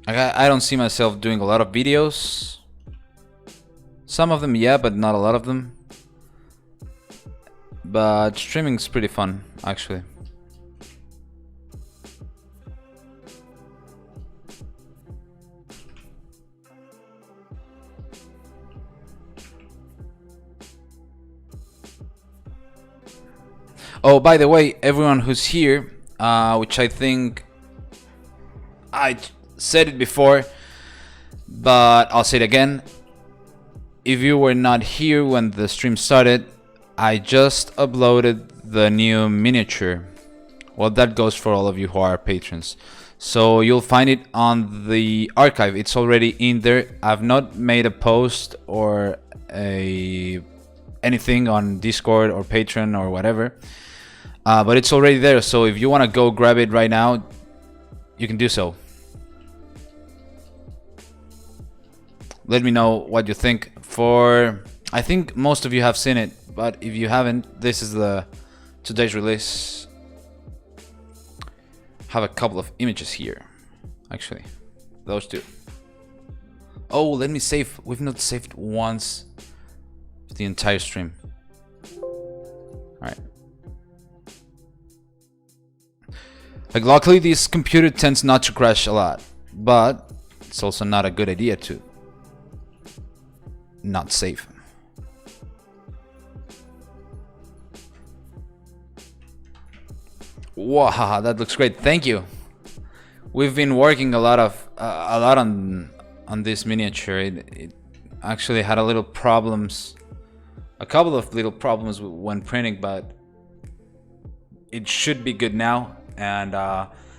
I don't see myself doing a lot of videos. Some of them, yeah, but not a lot of them. But streaming is pretty fun, actually. Oh, by the way, everyone who's here, which I think I said it before, but I'll say it again. If you were not here when the stream started, I just uploaded the new miniature. Well, that goes for all of you who are patrons. So you'll find it on the archive. It's already in there. I've not made a post or anything on Discord or Patreon or whatever. But it's already there, so if you want to go grab it right now, you can do so. Let me know what you think. I think most of you have seen it, but if you haven't, this is today's release. Have a couple of images here, actually, those two. Oh, let me save. We've not saved once the entire stream. All right. Like, luckily this computer tends not to crash a lot, but it's also not a good idea to. not safe. Wow, that looks great. Thank you. We've been working a lot on this miniature. It actually had a couple of little problems when printing, but it should be good now. And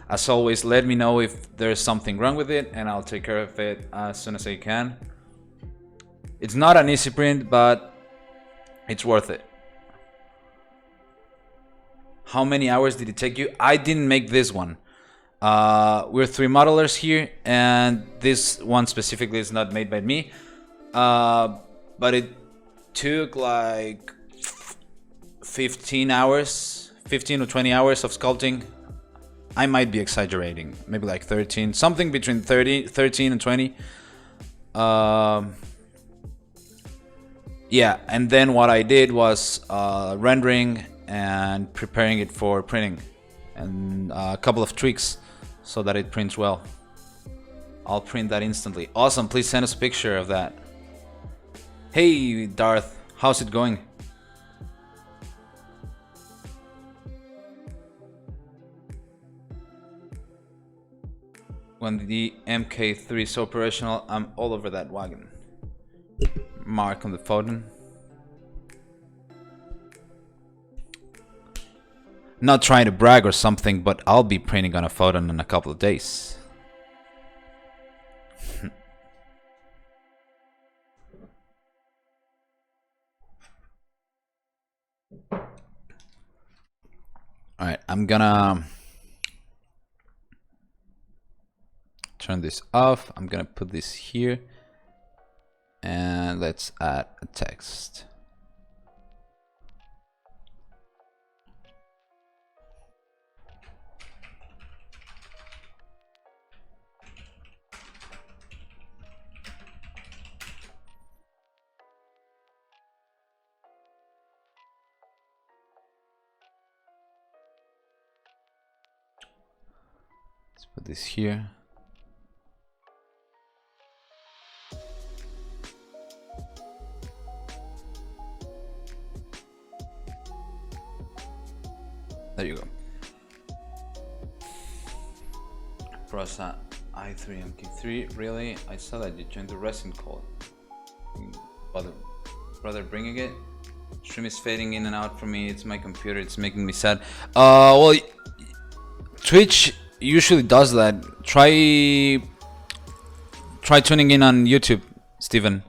as always, let me know if there's something wrong with it, and I'll take care of it as soon as I can. It's not an easy print, but it's worth it. How many hours did it take you? I didn't make this one. We're 3 modelers here, and this one specifically is not made by me. But it took like 15 or 20 hours of sculpting. I might be exaggerating, maybe like 13, something between 13 and 20. Yeah, and then what I did was rendering and preparing it for printing, and a couple of tweaks so that it prints well. I'll print that instantly. Awesome, please send us a picture of that. Hey Darth, how's it going? When the MK3 is operational, I'm all over that wagon. Mark on the photon. Not trying to brag or something, but I'll be printing on a photon in a couple of days. Alright, I'm gonna turn this off. I'm gonna put this here, and let's add a text. Let's put this here. There you go. Prosa i3 MK3. Really? I saw that you joined the resin call. Brother bringing it. Stream is fading in and out for me. It's my computer. It's making me sad. Well, Twitch usually does that. Try tuning in on YouTube, Steven.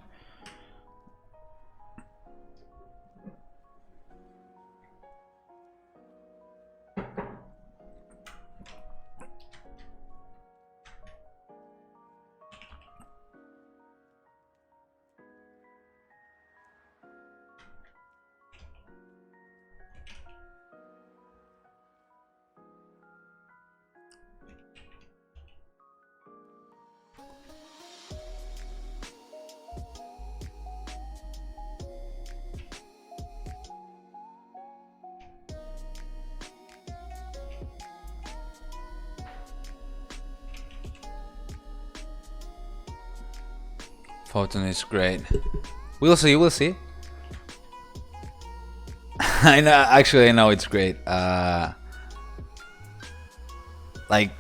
Photon is great. We'll see, we'll see. I know, actually I know it's great. Like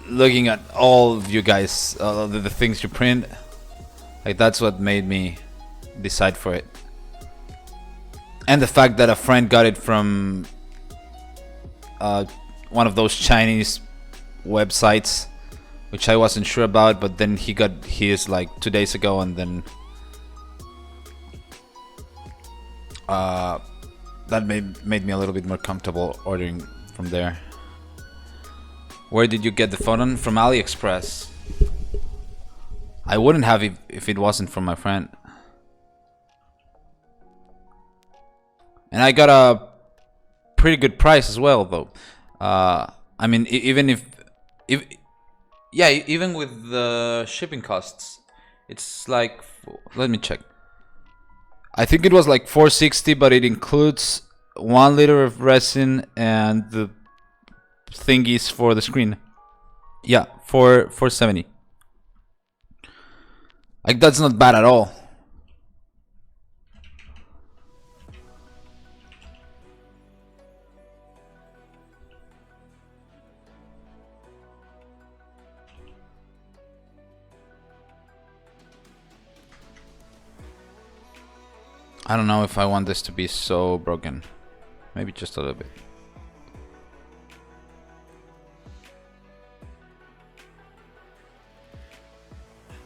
looking at all of you guys, the things you print, like that's what made me decide for it. And the fact that a friend got it from one of those Chinese websites, which I wasn't sure about, but then he got his like 2 days ago, and then that made me a little bit more comfortable ordering from there. Where did you get the photon? From AliExpress. I wouldn't have if it wasn't from my friend. And I got a pretty good price as well, though. I mean, even yeah, even with the shipping costs, it's like, let me check. I think it was like 460, but it includes 1 liter of resin and the thingies for the screen. Yeah, 470. Like that's not bad at all. I don't know if I want this to be so broken. Maybe just a little bit.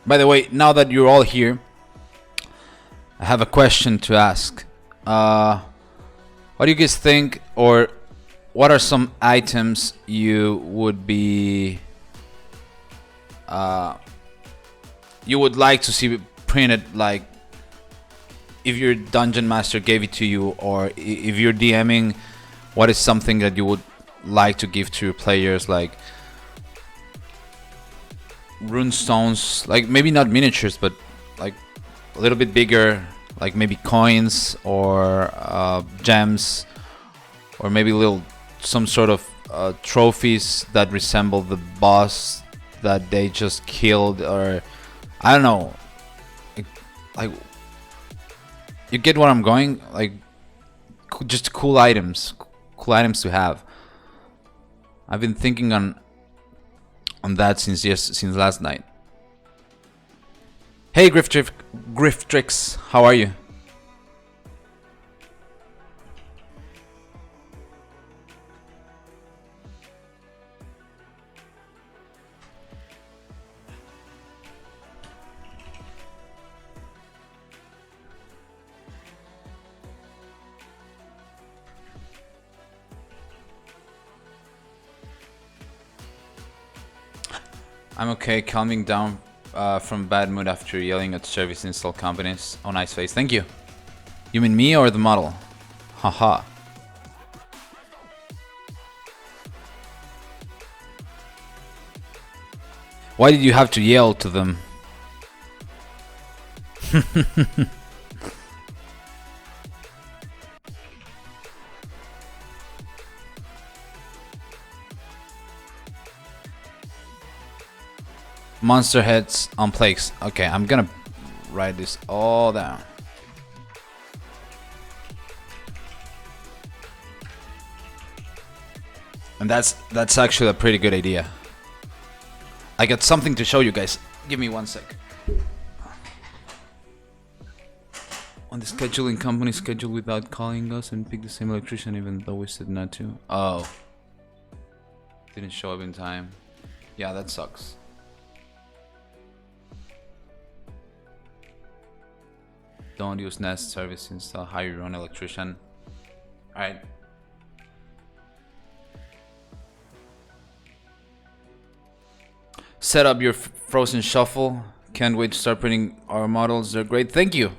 By the way, now that you're all here, I have a question to ask. What do you guys think, or what are some items you would be you would like to see printed, like if your dungeon master gave it to you, or if you're DMing, what is something that you would like to give to your players, like rune stones, like maybe not miniatures, but like a little bit bigger, like maybe coins or gems, or maybe some sort of trophies that resemble the boss that they just killed, or I don't know, like you get what I'm going, like just cool items to have. I've been thinking on that since last night. Hey Griftrix, how are you? I'm okay, calming down from bad mood after yelling at service install companies. Oh, nice face. Thank you. You mean me or the model? Haha. Why did you have to yell to them? Monster heads on plaques. Okay, I'm gonna write this all down. And that's actually a pretty good idea. I got something to show you guys. Give me 1 sec. On the scheduling company schedule without calling us and pick the same electrician even though we said not to. Oh. Didn't show up in time. Yeah, that sucks. Don't use Nest service install, hire your own electrician. Alright. Set up your frozen shuffle. Can't wait to start printing our models. They're great. Thank you.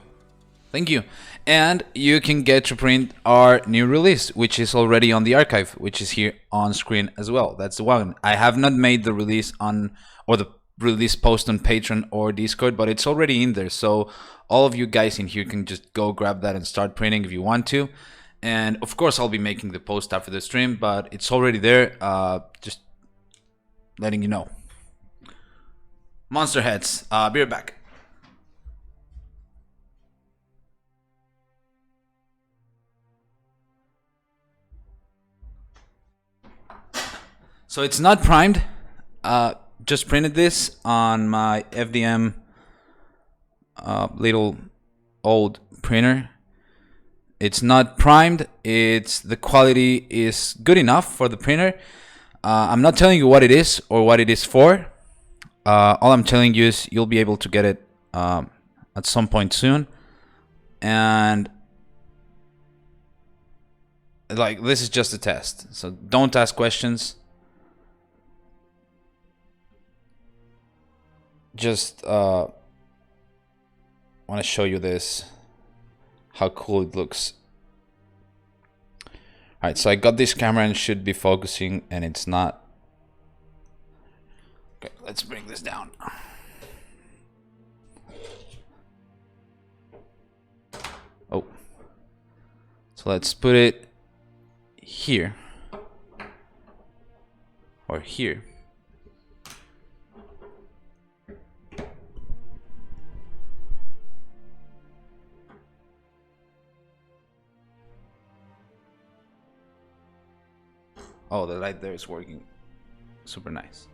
Thank you. And you can get to print our new release, which is already on the archive, which is here on screen as well. That's the one. I have not made the release on, or the release post on Patreon or Discord, but it's already in there. So all of you guys in here can just go grab that and start printing if you want to. And of course, I'll be making the post after the stream, but it's already there. Just letting you know. Monster heads. Be right back. So it's not primed. Just printed this on my FDM little old printer. It's not primed. The quality is good enough for the printer. I'm not telling you what it is or what it is for. All I'm telling you is you'll be able to get it at some point soon. And like, this is just a test. So don't ask questions. Just want to show you this, how cool it looks. Alright, so I got this camera and should be focusing, and it's not. Okay, let's bring this down. Oh. So let's put it here. Or here. Oh, the light there is working. Super nice.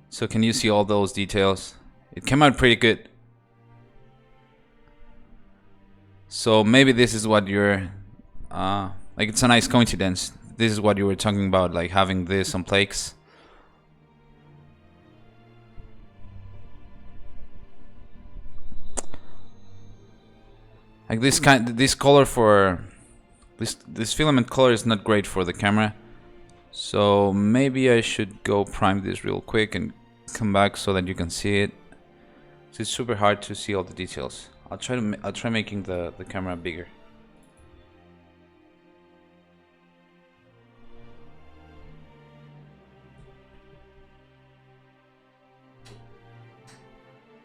So can you see all those details? It came out pretty good. So maybe this is what you're like, it's a nice coincidence. This is what you were talking about, like having this on plaques. Like this color for this filament color is not great for the camera. So maybe I should go prime this real quick and come back so that you can see it. It's super hard to see all the details. I'll try making the camera bigger.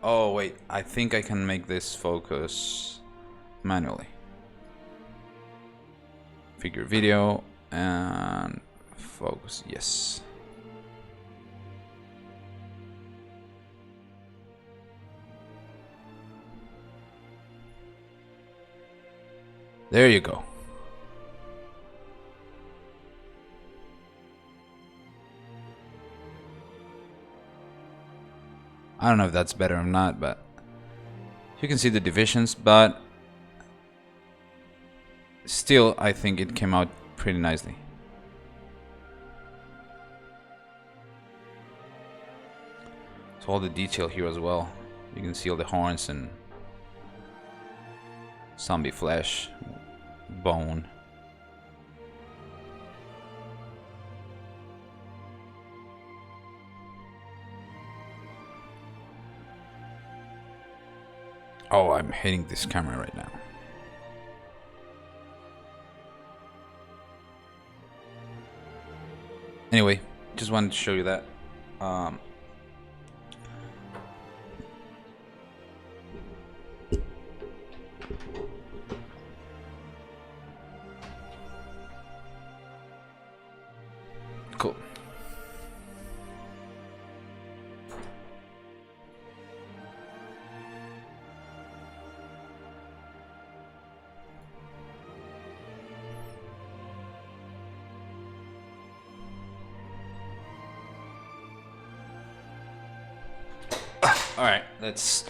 Oh wait, I think I can make this focus manually. Figure video and focus, yes. There you go. I don't know if that's better or not, but you can see the divisions, but still I think it came out pretty nicely. So all the detail here as well. You can see all the horns and zombie flesh, bone. Oh, I'm hating this camera right now. Anyway, just wanted to show you that. Cool. All right, let's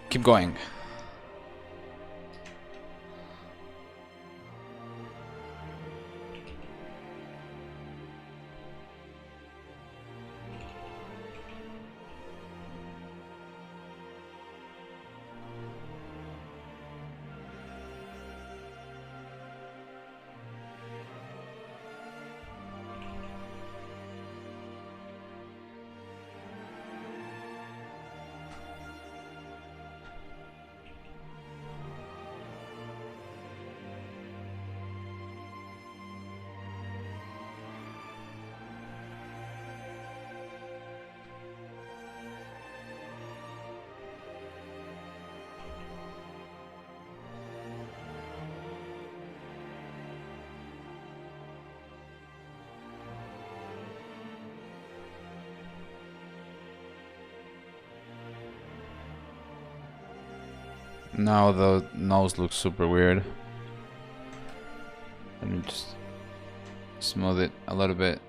keep going. Now the nose looks super weird. Let me just smooth it a little bit.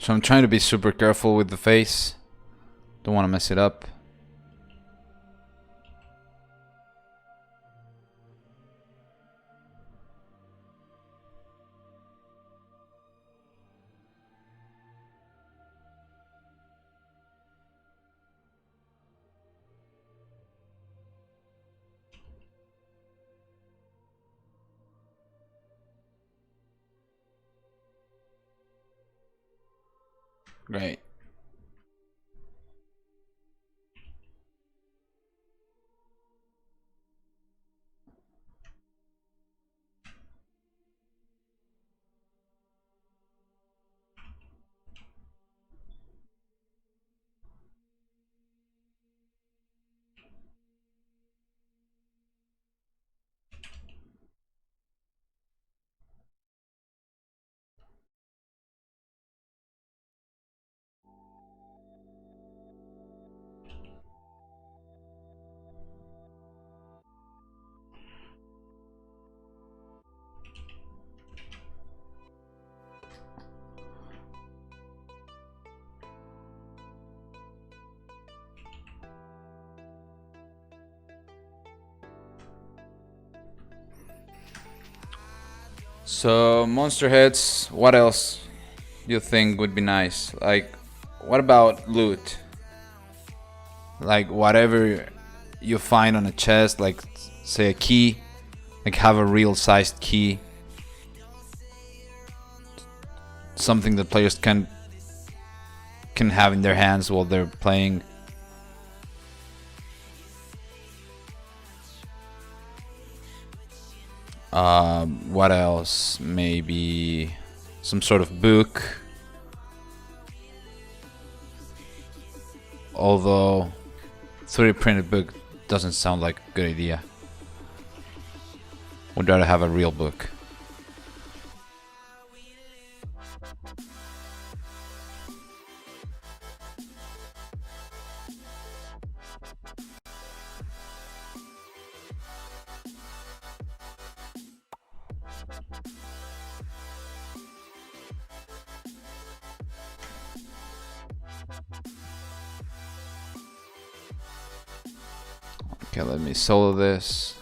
So I'm trying to be super careful with the face. Don't want to mess it up. Great. So monster heads, what else do you think would be nice? Like, what about loot? Like whatever you find on a chest, like say a key, like have a real sized key. Something that players can have in their hands while they're playing. What else? Maybe some sort of book. Although 3D printed book doesn't sound like a good idea. Would rather have a real book. Okay, let me solo this.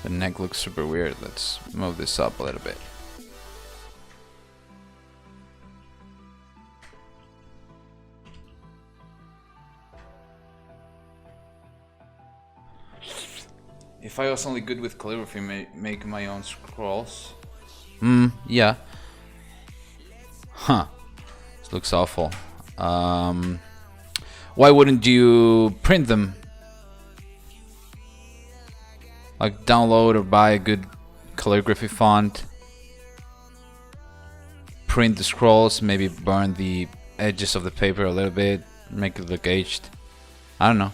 The neck looks super weird. Let's move this up a little bit. If I was only good with calligraphy, make my own scrolls. Yeah. Huh. This looks awful. Why wouldn't you print them? Like download or buy a good calligraphy font. Print the scrolls, maybe burn the edges of the paper a little bit, make it look aged. I don't know.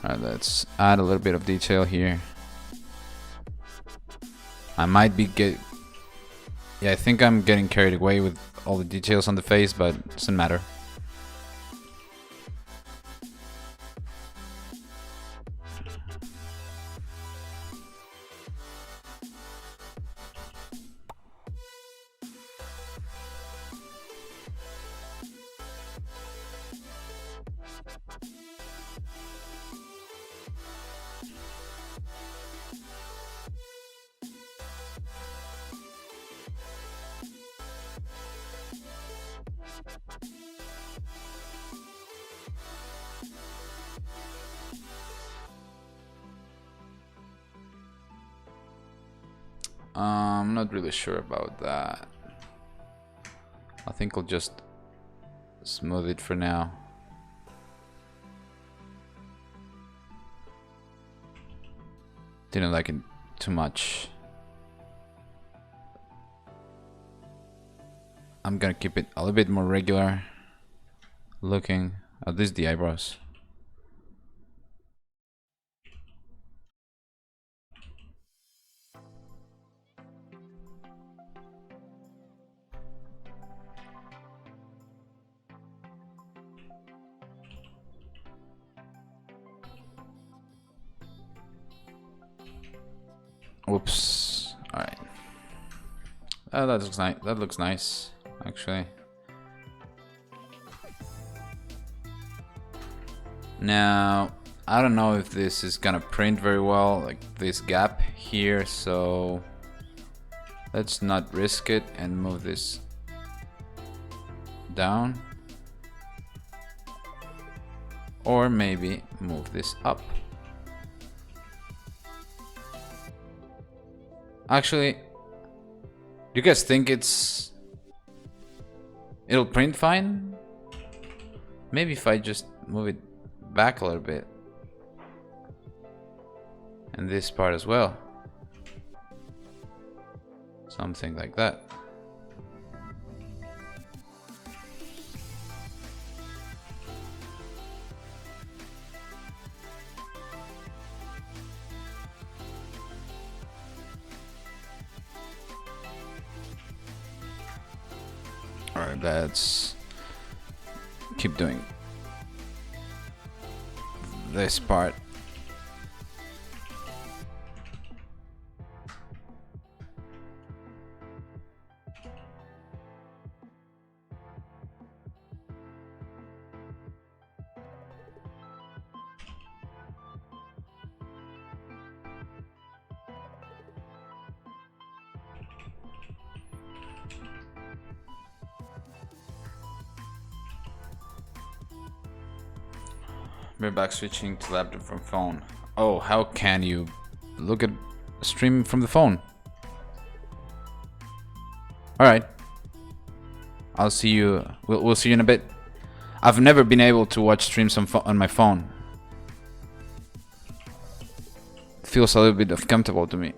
Alright, let's add a little bit of detail here. I might be yeah, I think I'm getting carried away with all the details on the face, but it doesn't matter. I'm not really sure about that. I think I'll just smooth it for now. Didn't like it too much. I'm gonna keep it a little bit more regular looking, at least the eyebrows. Whoops. Alright. That looks nice. That looks nice, actually. Now, I don't know if this is gonna print very well, like this gap here, so let's not risk it and move this down. Or maybe move this up. Actually, do you guys think it'll print fine? Maybe if I just move it back a little bit. And this part as well. Something like that. Alright, let's keep doing this part. We're back switching to laptop from phone. Oh, how can you look at stream from the phone? Alright. I'll see you. We'll see you in a bit. I've never been able to watch streams on my phone. It feels a little bit uncomfortable to me.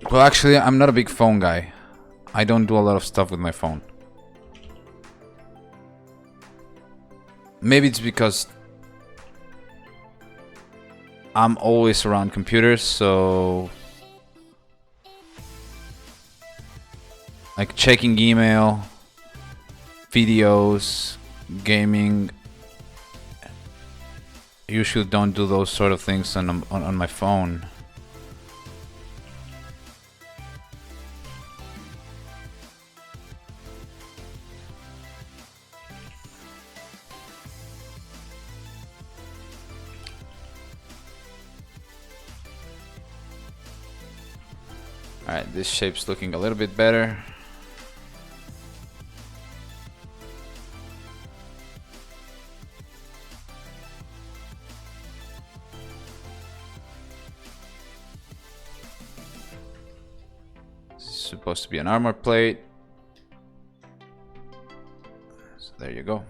Well, actually, I'm not a big phone guy. I don't do a lot of stuff with my phone. Maybe it's because I'm always around computers, so like checking email, videos, gaming. I usually don't do those sort of things on my phone. Alright, this shape's looking a little bit better. This is supposed to be an armor plate. So there you go.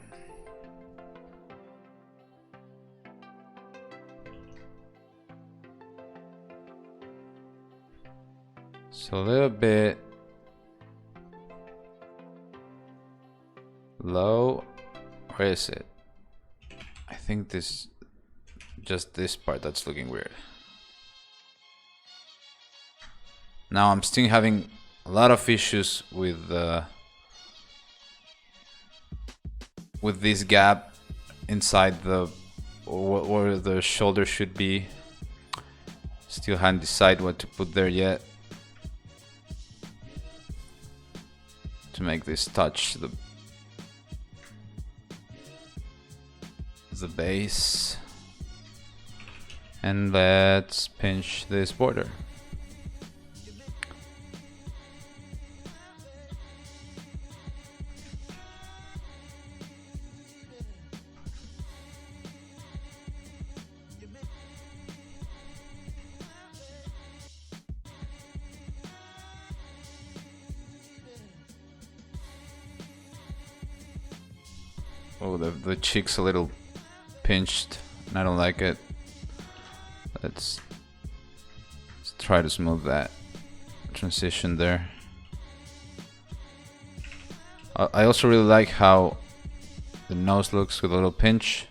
So a little bit low. Where is it? I think just this part that's looking weird. Now I'm still having a lot of issues with this gap inside where the shoulder should be. Still haven't decided what to put there yet. To make this touch the base. And let's pinch this border. Oh, the cheek's a little pinched and I don't like it. Let's try to smooth that transition there. I also really like how the nose looks with a little pinch.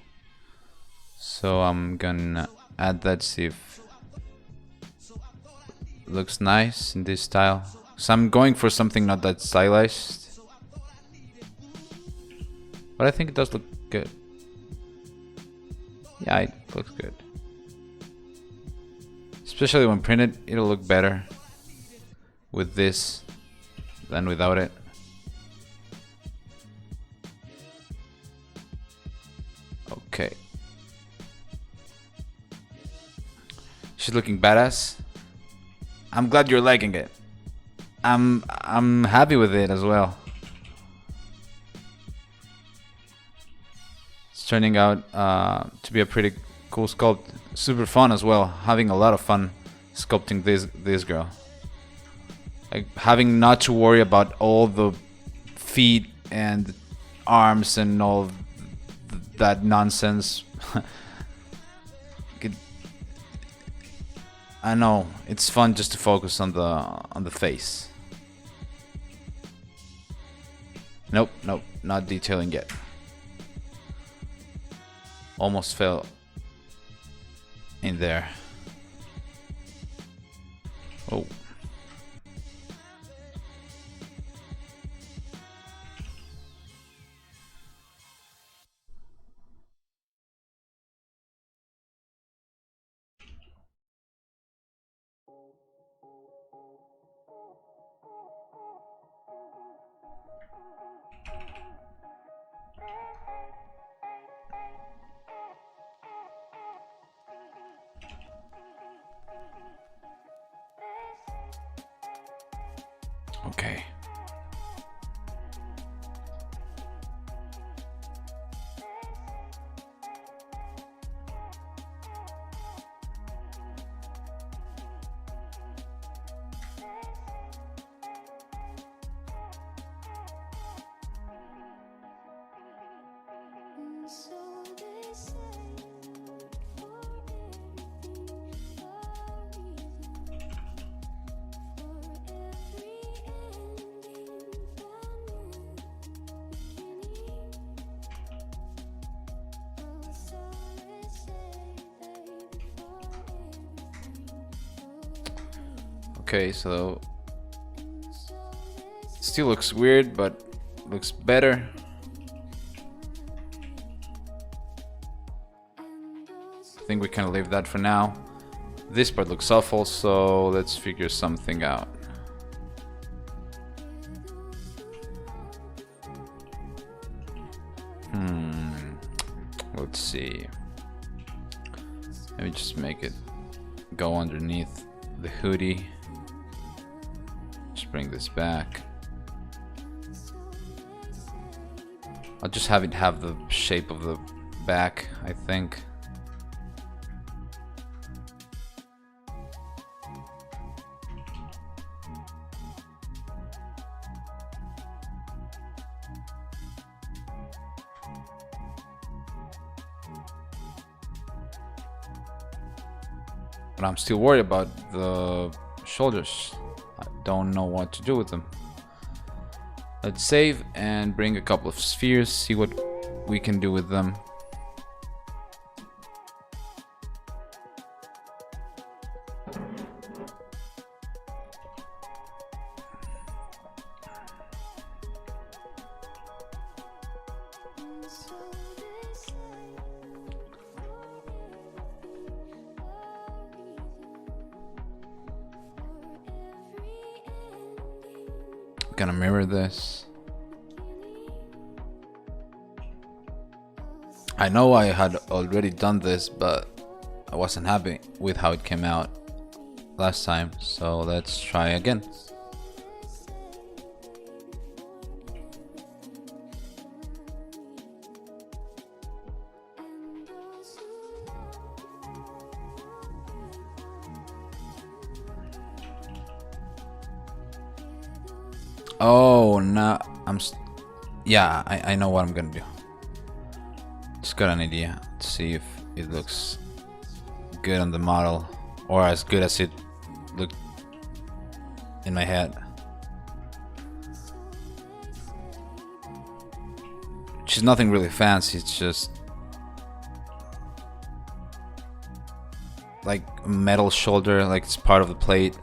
So I'm gonna add that, see if it looks nice in this style. So I'm going for something not that stylized. But I think it does look good. Yeah, it looks good. Especially when printed, it'll look better with this than without it. Okay. She's looking badass. I'm glad you're liking it. I'm happy with it as well. Turning out to be a pretty cool sculpt. Super fun as well. Having a lot of fun sculpting this girl. Like having not to worry about all the feet and arms and all that nonsense. I know it's fun just to focus on the face. Nope, not detailing yet. Almost fell in there. Oh. Okay. Okay, so still looks weird, but looks better. I think we can leave that for now. This part looks awful, so let's figure something out. Let's see. Let me just make it go underneath the hoodie. Just bring this back. I'll just have it have the shape of the back, I think. But I'm still worried about the shoulders. I don't know what to do with them. Let's save and bring a couple of spheres, see what we can do with them. Gonna mirror this. I know I had already done this, but I wasn't happy with how it came out last time, so let's try again. Oh, no, yeah, I know what I'm gonna do. Just got an idea to see if it looks good on the model, or as good as it looked in my head. Which is nothing really fancy, it's just like a metal shoulder, like it's part of the plate.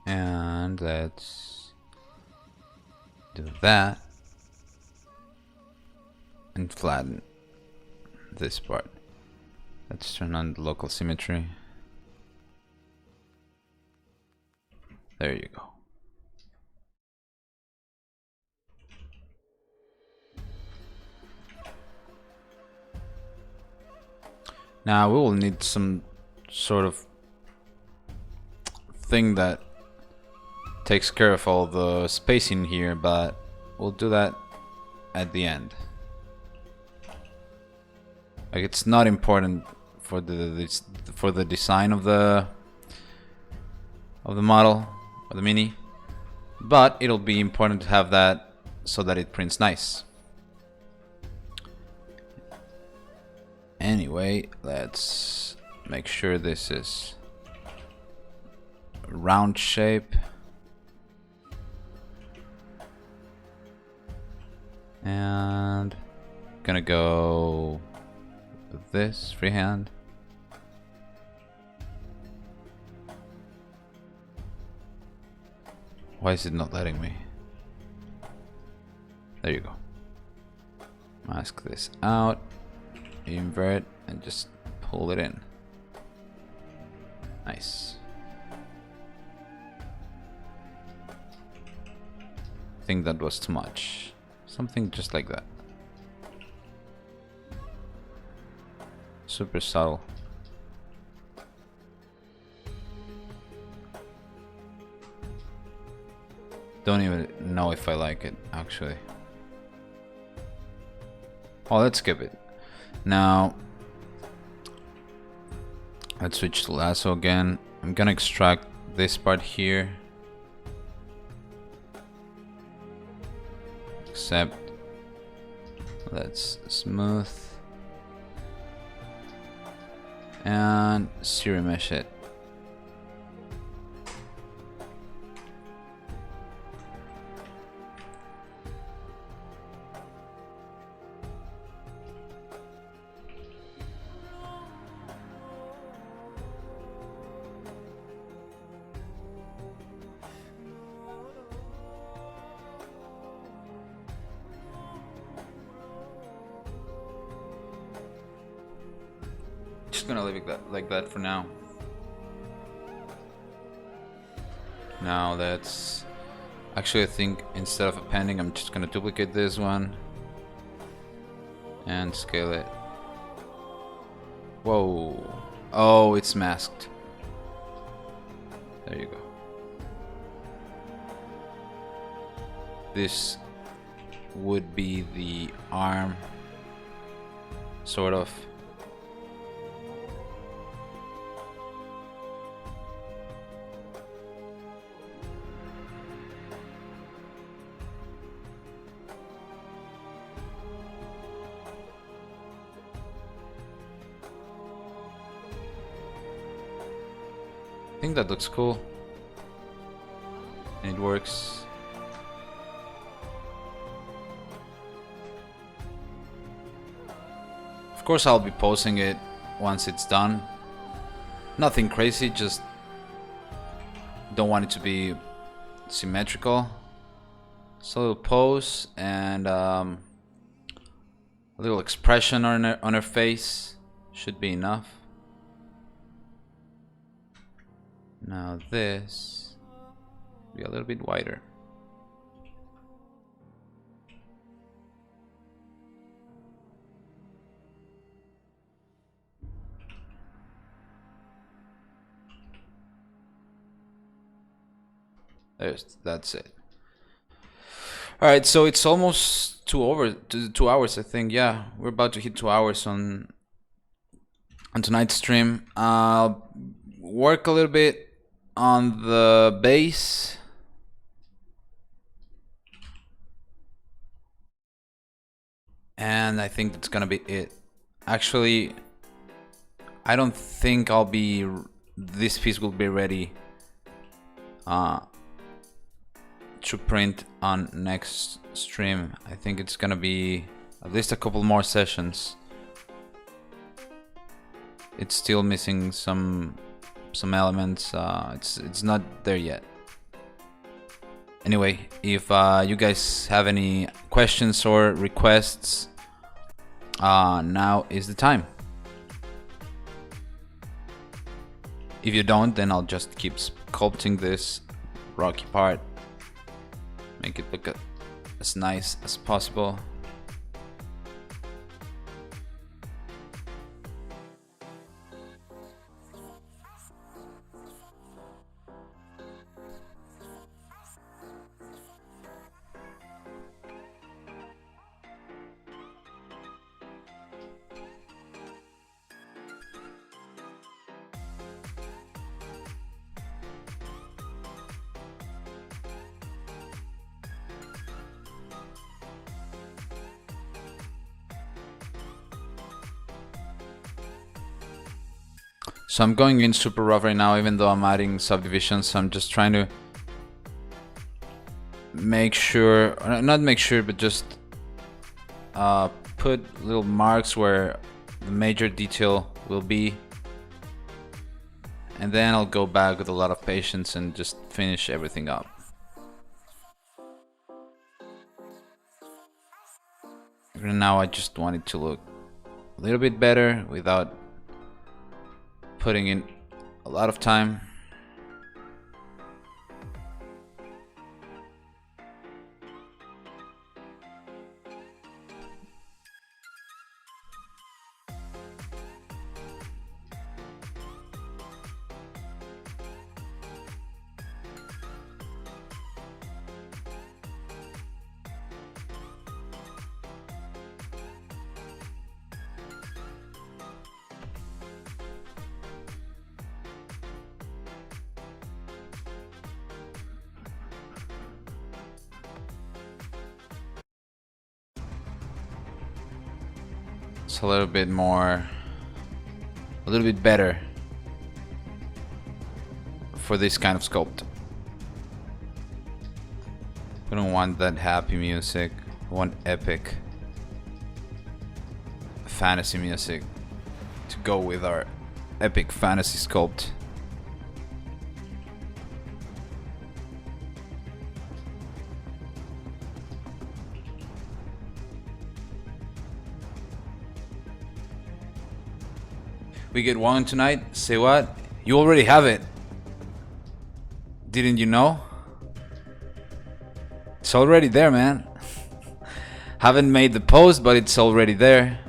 And let's do that and flatten this part. Let's turn on the local symmetry. There you go. Now we will need some sort of thing that takes care of all the spacing here, but we'll do that at the end. Like, it's not important for the design of the model or the mini, but it'll be important to have that so that it prints nice. Anyway, let's make sure this is round shape. And gonna go with this freehand. Why is it not letting me? There you go. Mask this out, invert, and just pull it in. Nice. I think that was too much. Something just like that. Super subtle. Don't even know if I like it, actually. Oh, let's skip it. Now, let's switch to lasso again. I'm gonna extract this part here. Except, let's smooth. And zero mesh it. Just gonna leave it like that for now. Now that's actually, I think instead of appending, I'm just gonna duplicate this one and scale it. Whoa! Oh, it's masked. There you go. This would be the arm, sort of. I think that looks cool. And it works. Of course, I'll be posting it once it's done. Nothing crazy, just don't want it to be symmetrical. So pose and a little expression on her face should be enough. Now this be a little bit wider. That's it. All right, so it's almost 2 hours, I think. Yeah, we're about to hit 2 hours on tonight's stream. I'll work a little bit on the base. And I think that's gonna be it. Actually, I don't think this piece will be ready to print on next stream. I think it's gonna be at least a couple more sessions. It's still missing some elements. It's not there yet. Anyway, if you guys have any questions or requests, now is the time. If you don't, then I'll just keep sculpting this rocky part, make it look as nice as possible. So I'm going in super rough right now, even though I'm adding subdivisions. I'm just trying to make sure, not make sure, but just put little marks where the major detail will be. And then I'll go back with a lot of patience and just finish everything up. Right now I just want it to look a little bit better without putting in a lot of time. It's a little bit more, a little bit better for this kind of sculpt. We don't want that happy music. We want epic fantasy music to go with our epic fantasy sculpt. We get one tonight? Say what? You already have it. Didn't you know? It's already there, man. Haven't made the post, but it's already there.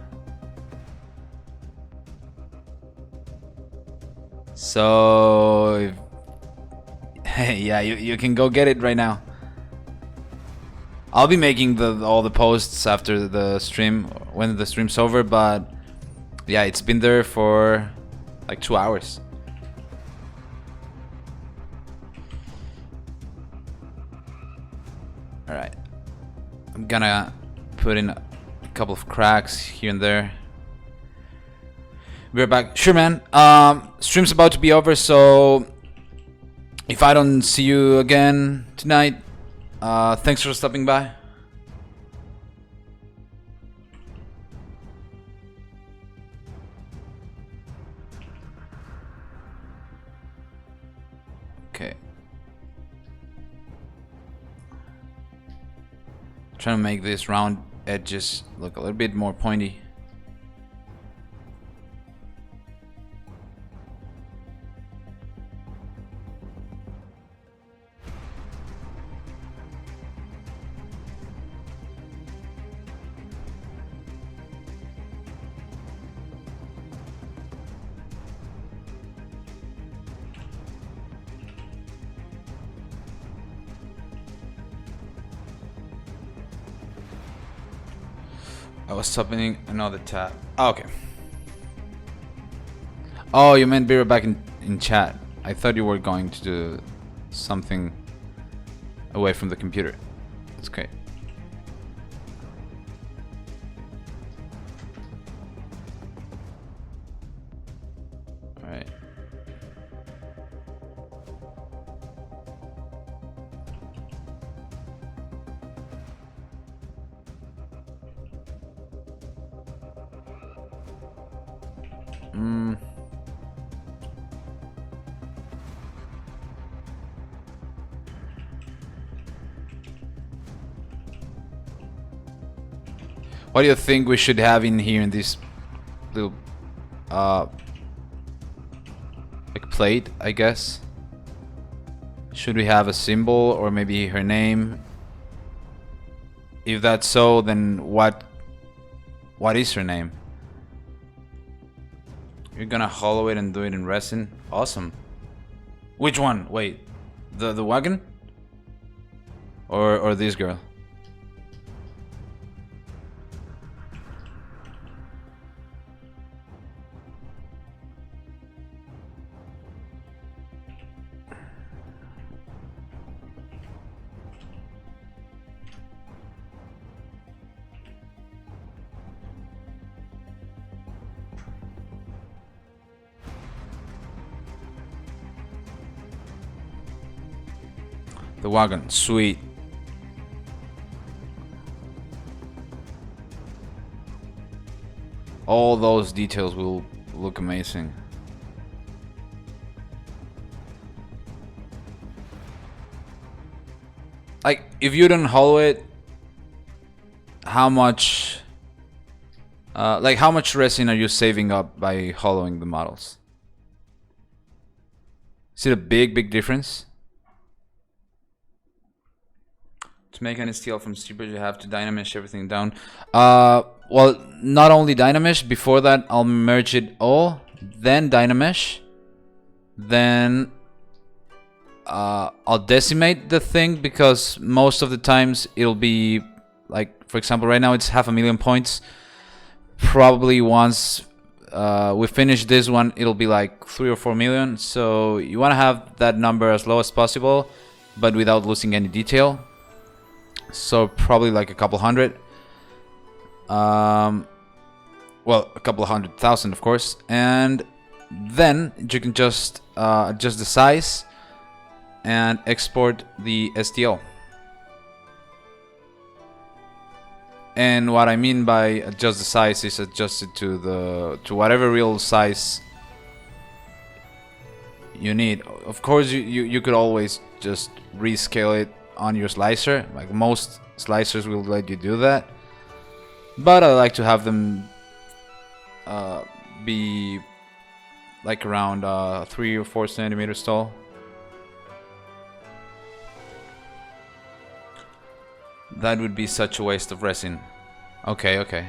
So, yeah, you can go get it right now. I'll be making all the posts after the stream, when the stream's over, but yeah, it's been there for like 2 hours. Alright. I'm gonna put in a couple of cracks here and there. We're back. Sure, man. Stream's about to be over, so if I don't see you again tonight, thanks for stopping by. Okay. Trying to make these round edges look a little bit more pointy. I was opening another tab. Oh, okay. Oh, you meant be right back in chat. I thought you were going to do something away from the computer. That's okay. Alright. What do you think we should have in here in this little like plate, I guess? Should we have a symbol or maybe her name? If that's so, then what is her name? You're gonna hollow it and do it in resin? Awesome. Which one? Wait, the wagon? Or this girl? The wagon, sweet. All those details will look amazing. Like, if you don't hollow it, how much how much resin are you saving up by hollowing the models? Is it a big difference? To make any steel from ZBrush, you have to dynamesh everything down. Well, not only dynamesh. Before that, I'll merge it all, then dynamesh, then I'll decimate the thing, because most of the times it'll be like, for example, right now it's 500,000 points. Probably once we finish this one, it'll be like 3 or 4 million. So you want to have that number as low as possible, but without losing any detail. So probably like a couple hundred. Well, a couple of 100,000, of course. And then you can just adjust the size and export the STL. And what I mean by adjust the size is adjust it to whatever real size you need. Of course, you could always just rescale it on your slicer. Like, most slicers will let you do that, but I like to have them be like around 3 or 4 centimeters tall. That would be such a waste of resin. Okay.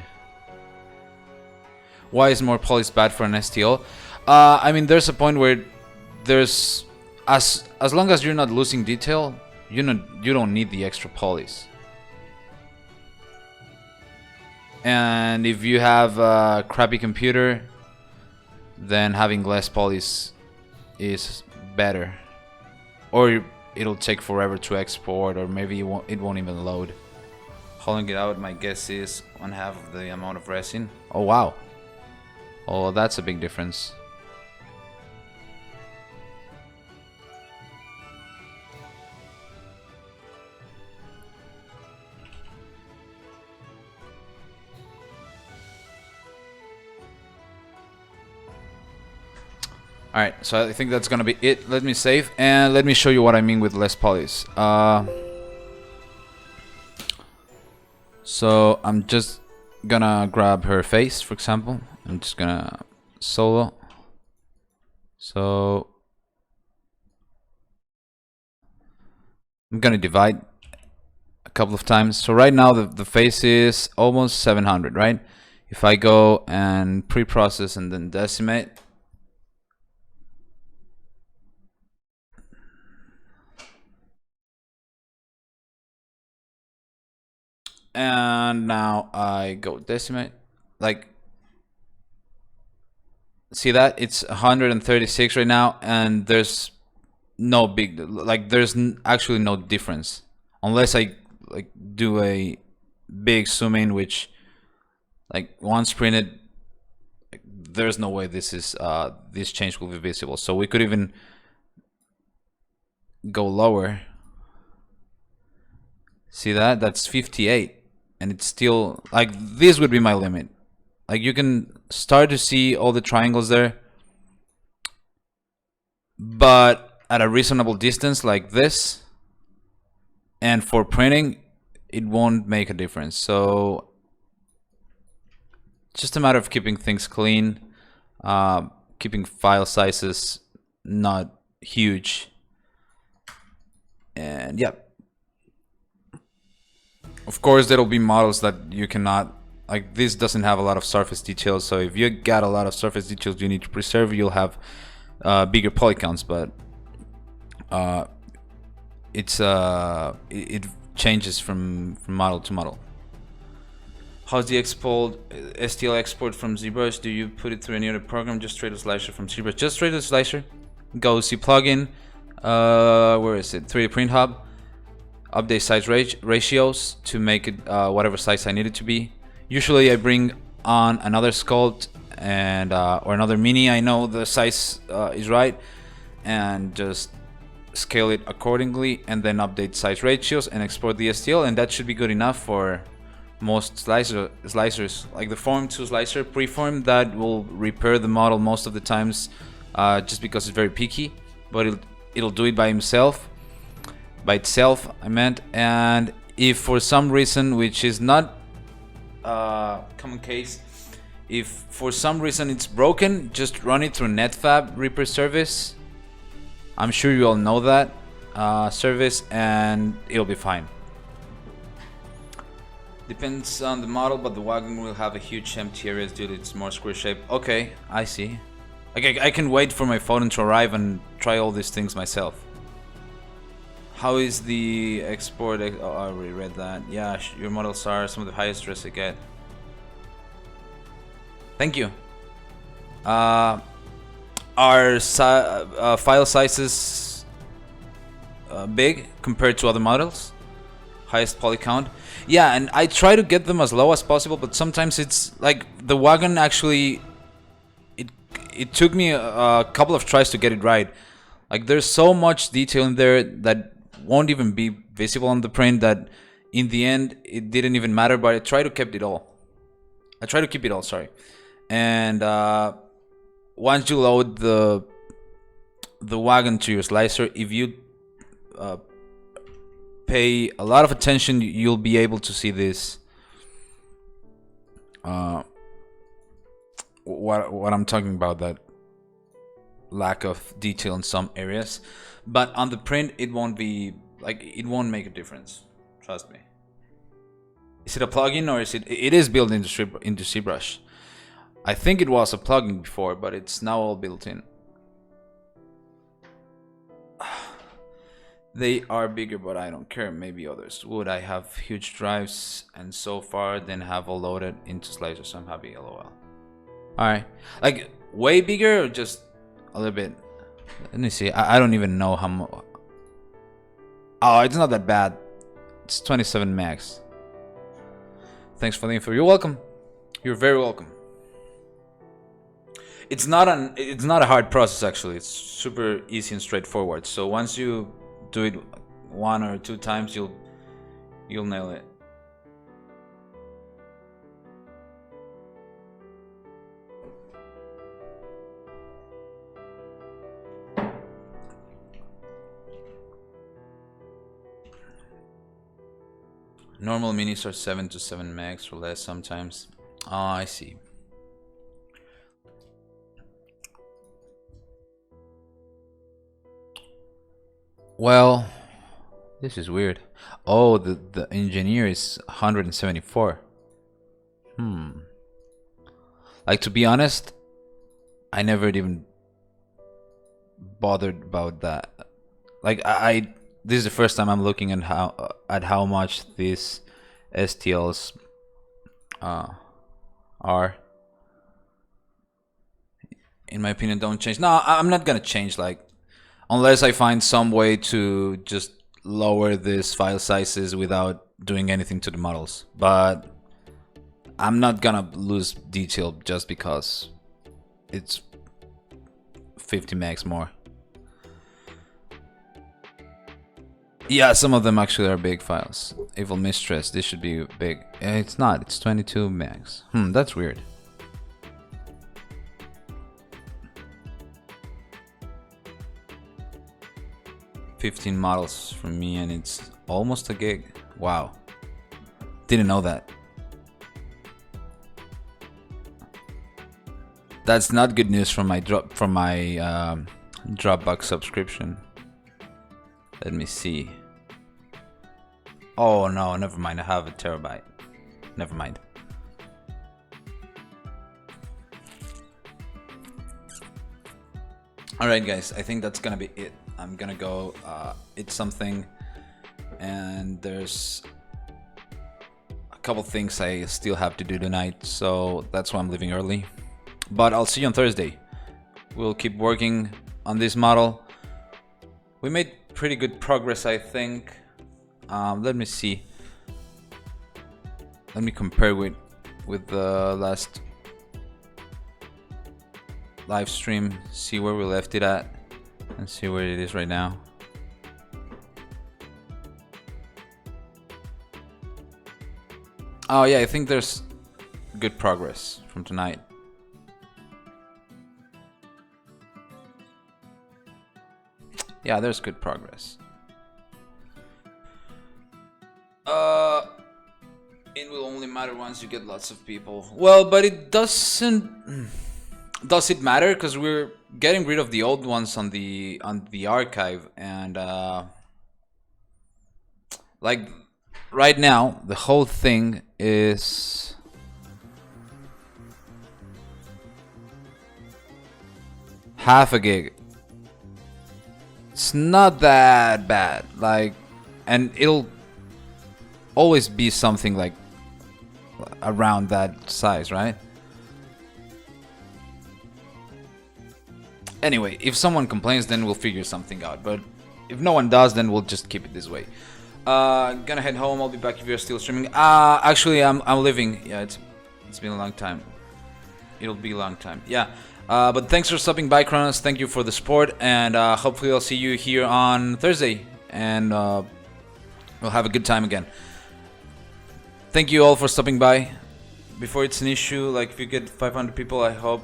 Why is more polish bad for an STL? I mean, there's a point where there's as long as you're not losing detail, you don't need the extra polish. And if you have a crappy computer, then having less polish is better. Or it'll take forever to export, or maybe it won't even load. Hollowing it out, my guess is 1/2 of the amount of resin. Oh wow. Oh, that's a big difference. Alright, so I think that's gonna be it. Let me save, and let me show you what I mean with less polish. So I'm just gonna grab her face, for example. I'm just gonna solo. So I'm gonna divide a couple of times. So right now the face is almost 700, right? If I go and pre-process and then decimate, and now I go decimate, like, see that it's 136 right now, and there's no big, like, there's actually no difference unless I like do a big zoom in, which, like, once printed, like, there's no way this is this change will be visible. So we could even go lower. See that? That's 58. And it's still, like, this would be my limit. Like, you can start to see all the triangles there, but at a reasonable distance like this, and for printing, it won't make a difference. So it's just a matter of keeping things clean, keeping file sizes not huge, and yeah. Of course, there'll be models that you cannot, like, this doesn't have a lot of surface details, so if you got a lot of surface details you need to preserve, you'll have bigger poly counts, but it changes from model to model. How's the STL export from ZBrush? Do you put it through any other program? Just straight to slicer from ZBrush. Just straight to slicer. Go see plugin. Where is it? 3D Print Hub. Update size ratios to make it whatever size I need it to be. Usually I bring on another sculpt and or another mini. I know the size is right, and just scale it accordingly, and then update size ratios and export the STL, and that should be good enough for most slicers. Like the Form 2 slicer preform, that will repair the model most of the times, just because it's very picky, but it'll do it by itself, I meant. And if for some reason, which is not common case, if for some reason it's broken, just run it through Netfab repair service. I'm sure you all know that service, and it'll be fine. Depends on the model, but the wagon will have a huge empty areas due to its more square shape. Okay, I see. Okay, I can wait for my phone to arrive and try all these things myself. How is the export? Oh, I already read that. Yeah, your models are some of the highest stress I get. Thank you. Are file sizes big compared to other models? Highest poly count? Yeah, and I try to get them as low as possible, but sometimes it's like the wagon actually. It took me a couple of tries to get it right. Like there's so much detail in there that won't even be visible on the print that in the end it didn't even matter. But I try to keep it all. Sorry. And once you load the wagon to your slicer, if you pay a lot of attention, you'll be able to see this. What I'm talking about, that lack of detail in some areas, but on the print it won't be like, it won't make a difference, trust me. Is it a plugin or is it is built into ZBrush? I think it was a plugin before, but it's now all built in. They are bigger, but I don't care. Maybe others would. I have huge drives, and so far then have all loaded into slicers, so I'm happy. LOL. Alright, like way bigger or just a little bit? Let me see. I don't even know how much. Oh, it's not that bad. It's 27 max. Thanks for the info. You're welcome. You're very welcome. It's not a hard process actually. It's super easy and straightforward. So once you do it 1 or 2 times, you'll nail it. Normal minis are 7 to 7 max or less sometimes. Oh, I see. Well, this is weird. Oh, the engineer is 174. Like, to be honest, I never even bothered about that. Like, this is the first time I'm looking at how much these STLs are. In my opinion, don't change. No, I'm not gonna change, like, unless I find some way to just lower these file sizes without doing anything to the models. But I'm not gonna lose detail just because it's 50 megs more. Yeah, some of them actually are big files. Evil Mistress, this should be big. It's not, it's 22 megs. That's weird. $15 models from me and it's almost a gig. Wow. Didn't know that. That's not good news from my Dropbox subscription. Let me see. Oh no, never mind. I have a terabyte. Never mind. Alright guys, I think that's gonna be it. I'm gonna go eat something, and there's a couple things I still have to do tonight, so that's why I'm leaving early. But I'll see you on Thursday. We'll keep working on this model. We made pretty good progress, I think. Let me see. Let me compare with the last live stream, see where we left it at and see where it is right now. Oh yeah, I think there's good progress from tonight. Yeah, there's good progress. It will only matter once you get lots of people. Well, but it doesn't. Does it matter? Because we're getting rid of the old ones on the archive, and like right now, the whole thing is half a gig. It's not that bad, like, and it'll always be something like around that size, right? Anyway, if someone complains, then we'll figure something out. But if no one does, then we'll just keep it this way. Gonna head home. I'll be back if you're still streaming. Actually, I'm leaving. Yeah, it's been a long time. It'll be a long time. Yeah. But thanks for stopping by, Kronos. Thank you for the support, and hopefully I'll see you here on Thursday, and we'll have a good time again. Thank you all for stopping by. Before it's an issue, like if you get 500 people, I hope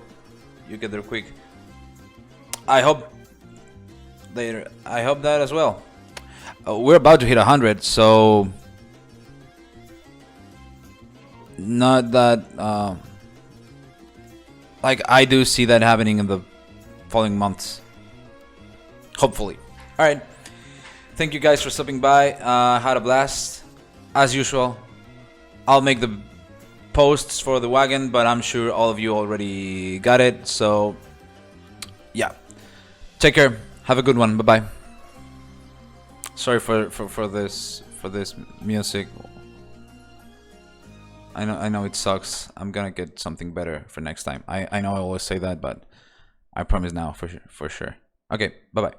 you get there quick. I hope that as well. We're about to hit 100, so not that like I do see that happening in the following months. Hopefully. All right. Thank you guys for stopping by. Had a blast as usual. I'll make the posts for the wagon, but I'm sure all of you already got it. So yeah. Take care. Have a good one. Bye bye. Sorry for this music. I know it sucks. I'm gonna get something better for next time. I know I always say that, but I promise now for sure. Okay. Bye bye.